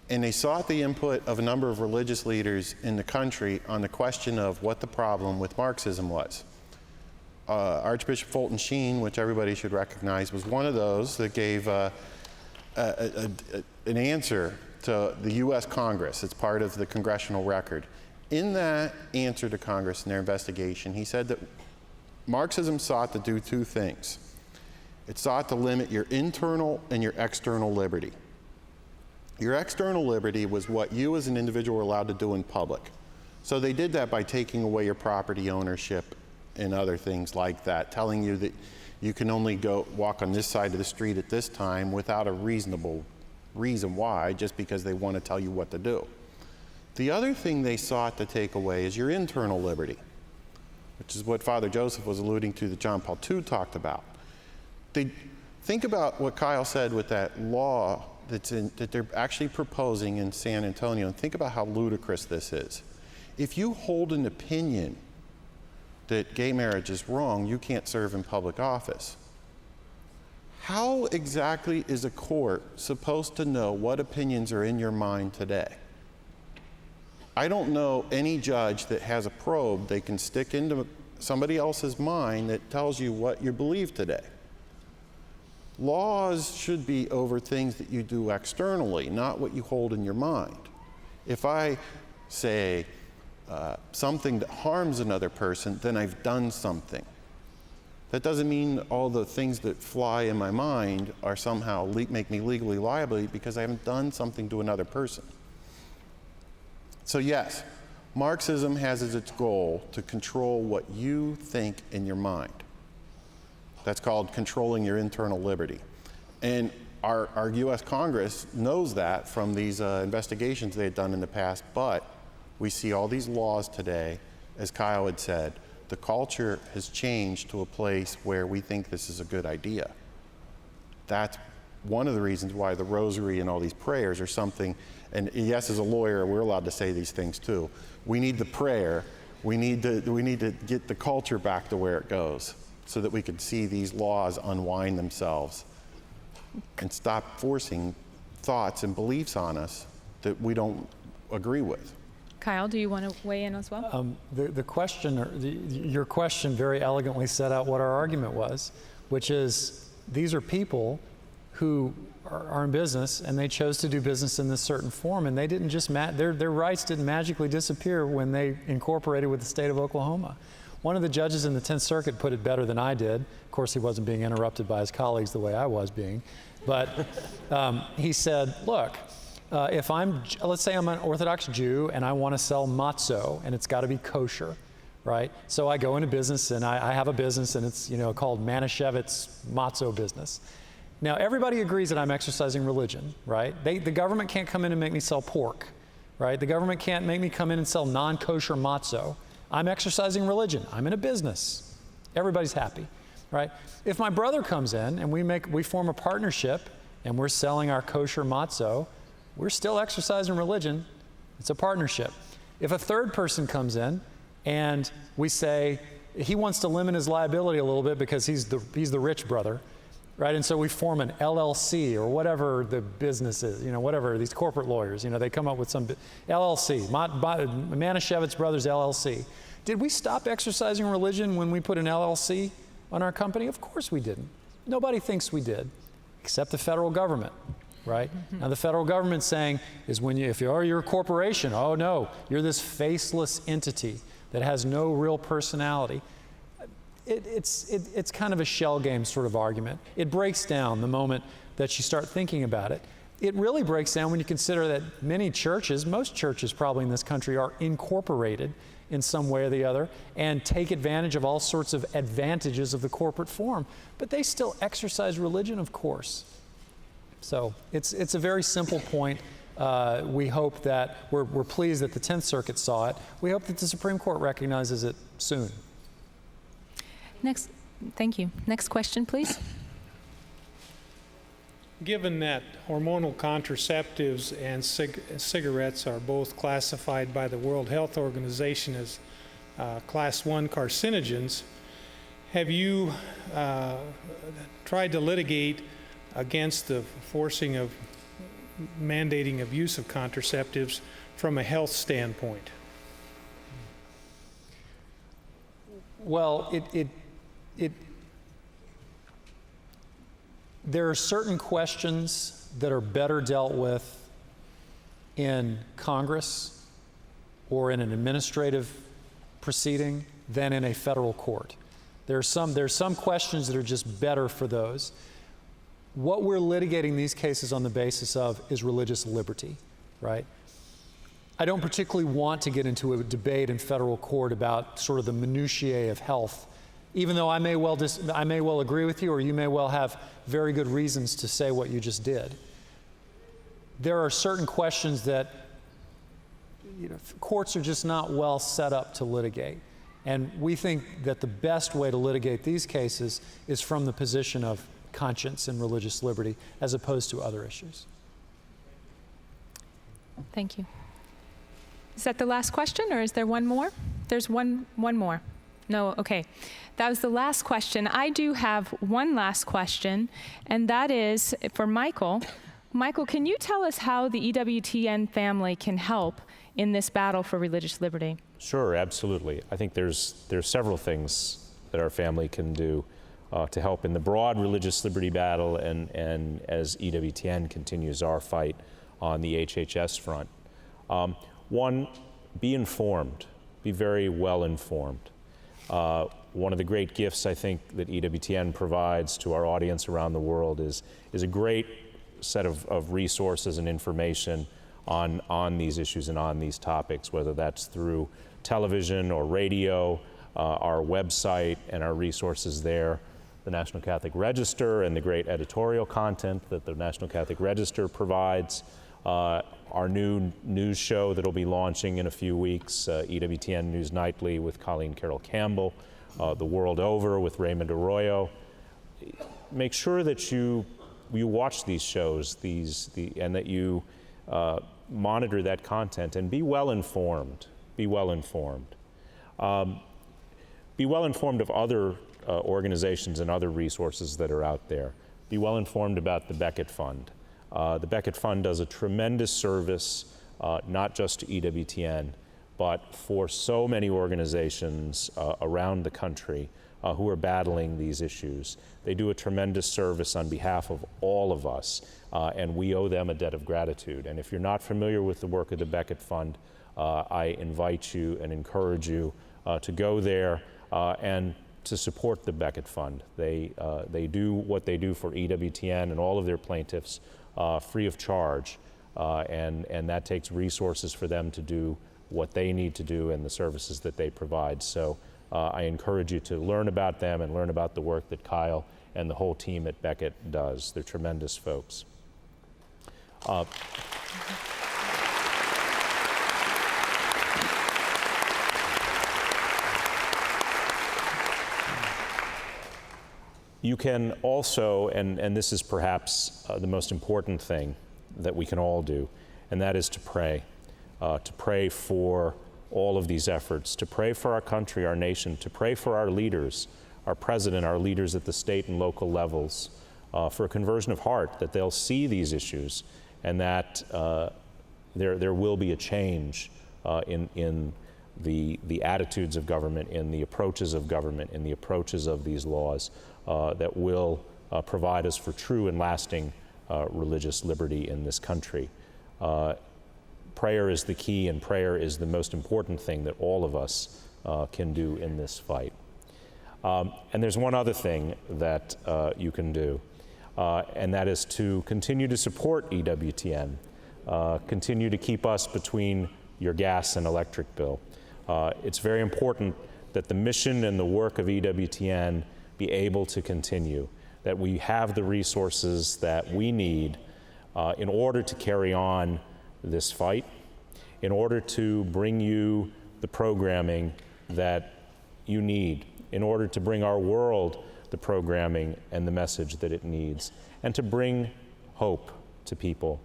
[SPEAKER 5] and they sought the input of a number of religious leaders in the country on the question of what the problem with Marxism was. Archbishop Fulton Sheen, which everybody should recognize, was one of those that gave an answer to the U.S. Congress. It's part of the congressional record. In that answer to Congress in their investigation, he said that Marxism sought to do two things. It sought to limit your internal and your external liberty. Your external liberty was what you as an individual were allowed to do in public. So they did that by taking away your property ownership and other things like that, telling you that you can only go walk on this side of the street at this time without a reasonable reason why, just because they want to tell you what to do. The other thing they sought to take away is your internal liberty, which is what Father Joseph was alluding to that John Paul II talked about. Think about what Kyle said with that law that they're actually proposing in San Antonio, and think about how ludicrous this is. If you hold an opinion that gay marriage is wrong, you can't serve in public office. How exactly is a court supposed to know what opinions are in your mind today? I don't know any judge that has a probe they can stick into somebody else's mind that tells you what you believe today. Laws should be over things that you do externally, not what you hold in your mind. If I say something that harms another person, then I've done something. That doesn't mean all the things that fly in my mind are somehow make me legally liable because I haven't done something to another person. So yes, Marxism has as its goal to control what you think in your mind. That's called controlling your internal liberty. And our US Congress knows that from these investigations they had done in the past, but we see all these laws today, as Kyle had said, the culture has changed to a place where we think this is a good idea. That's one of the reasons why the rosary and all these prayers are something, and yes, as a lawyer, we're allowed to say these things too. We need the prayer. We need to get the culture back to where it goes so that we can see these laws unwind themselves and stop forcing thoughts and beliefs on us that we don't agree with.
[SPEAKER 1] Kyle, do you want to weigh in as well?
[SPEAKER 2] The question, your question very elegantly set out what our argument was, which is these are people who are in business and they chose to do business in this certain form, and they didn't just their rights didn't magically disappear when they incorporated with the state of Oklahoma. One of the judges in the 10th Circuit put it better than I did. Of course, he wasn't being interrupted by his colleagues the way I was being, but he said, look, let's say I'm an Orthodox Jew and I want to sell matzo and it's got to be kosher, right? So I go into business and I have a business and it's called Manischewitz matzo business. Now everybody agrees that I'm exercising religion, right? The government can't come in and make me sell pork, right? The government can't make me come in and sell non-kosher matzo. I'm exercising religion. I'm in a business. Everybody's happy, right? If my brother comes in and we form a partnership and we're selling our kosher matzo, we're still exercising religion. It's a partnership. If a third person comes in and we say he wants to limit his liability a little bit because he's the rich brother, right? And so we form an LLC or whatever the business is, whatever, these corporate lawyers, they come up with some LLC, Manischewitz Brothers LLC. Did we stop exercising religion when we put an LLC on our company? Of course we didn't. Nobody thinks we did, except the federal government. Right? Now the federal government's saying is if you're a corporation, oh no, you're this faceless entity that has no real personality. It's kind of a shell game sort of argument. It breaks down the moment that you start thinking about it. It really breaks down when you consider that most churches probably in this country are incorporated in some way or the other and take advantage of all sorts of advantages of the corporate form, but they still exercise religion, of course. So it's a very simple point. We hope that we're pleased that the 10th Circuit saw it. We hope that the Supreme Court recognizes it soon.
[SPEAKER 1] Thank you. Next question, please.
[SPEAKER 12] Given that hormonal contraceptives and cigarettes are both classified by the World Health Organization as Class 1 carcinogens, have you tried to litigate against the mandating of use of contraceptives from a health standpoint?
[SPEAKER 2] Well, there are certain questions that are better dealt with in Congress or in an administrative proceeding than in a federal court. There's some questions that are just better for those. What we're litigating these cases on the basis of is religious liberty, right? I don't particularly want to get into a debate in federal court about sort of the minutiae of health, even though I may well agree with you, or you may well have very good reasons to say what you just did. There are certain questions that courts are just not well set up to litigate. And we think that the best way to litigate these cases is from the position of conscience and religious liberty as opposed to other issues.
[SPEAKER 1] Thank you. Is that the last question, or is there one more? There's one more. No, okay. That was the last question. I do have one last question, and that is for Micheal. Micheal, can you tell us how the EWTN family can help in this battle for religious liberty?
[SPEAKER 4] Sure, absolutely. I think there's several things that our family can do to help in the broad religious liberty battle and as EWTN continues our fight on the HHS front. One, be informed. Be very well informed. One of the great gifts I think that EWTN provides to our audience around the world is a great set of resources and information on these issues and on these topics, whether that's through television or radio, our website and our resources there, the National Catholic Register and the great editorial content that the National Catholic Register provides, our new news show that'll be launching in a few weeks, EWTN News Nightly with Colleen Carroll Campbell, The World Over with Raymond Arroyo. Make sure that you watch these shows, and that you monitor that content and be well informed. Be well informed. Be well informed of other organizations and other resources that are out there. Be well informed about the Beckett Fund. The Beckett Fund does a tremendous service, not just to EWTN, but for so many organizations around the country who are battling these issues. They do a tremendous service on behalf of all of us, and we owe them a debt of gratitude. And if you're not familiar with the work of the Beckett Fund, I invite you and encourage you to go there and to support the Beckett Fund. They do what they do for EWTN and all of their plaintiffs free of charge, and that takes resources for them to do what they need to do and the services that they provide. So I encourage you to learn about them and learn about the work that Kyle and the whole team at Beckett does. They're tremendous folks. You can also, and this is perhaps the most important thing that we can all do, and that is to pray for all of these efforts, to pray for our country, our nation, to pray for our leaders, our president, our leaders at the state and local levels, for a conversion of heart, that they'll see these issues and that there will be a change in the attitudes of government, in the approaches of government, in the approaches of these laws that will provide us for true and lasting religious liberty in this country. Prayer is the key, and prayer is the most important thing that all of us can do in this fight. And there's one other thing that you can do, and that is to continue to support EWTN, continue to keep us between your gas and electric bill. It's very important that the mission and the work of EWTN be able to continue, that we have the resources that we need in order to carry on this fight, in order to bring you the programming that you need, in order to bring our world the programming and the message that it needs, and to bring hope to people.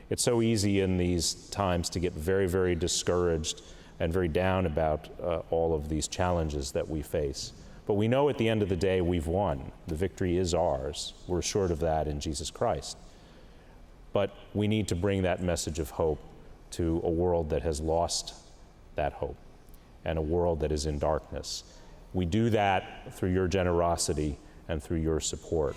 [SPEAKER 4] It's so easy in these times to get very, very discouraged and very down about all of these challenges that we face. But we know at the end of the day we've won. The victory is ours. We're assured of that in Jesus Christ. But we need to bring that message of hope to a world that has lost that hope and a world that is in darkness. We do that through your generosity and through your support.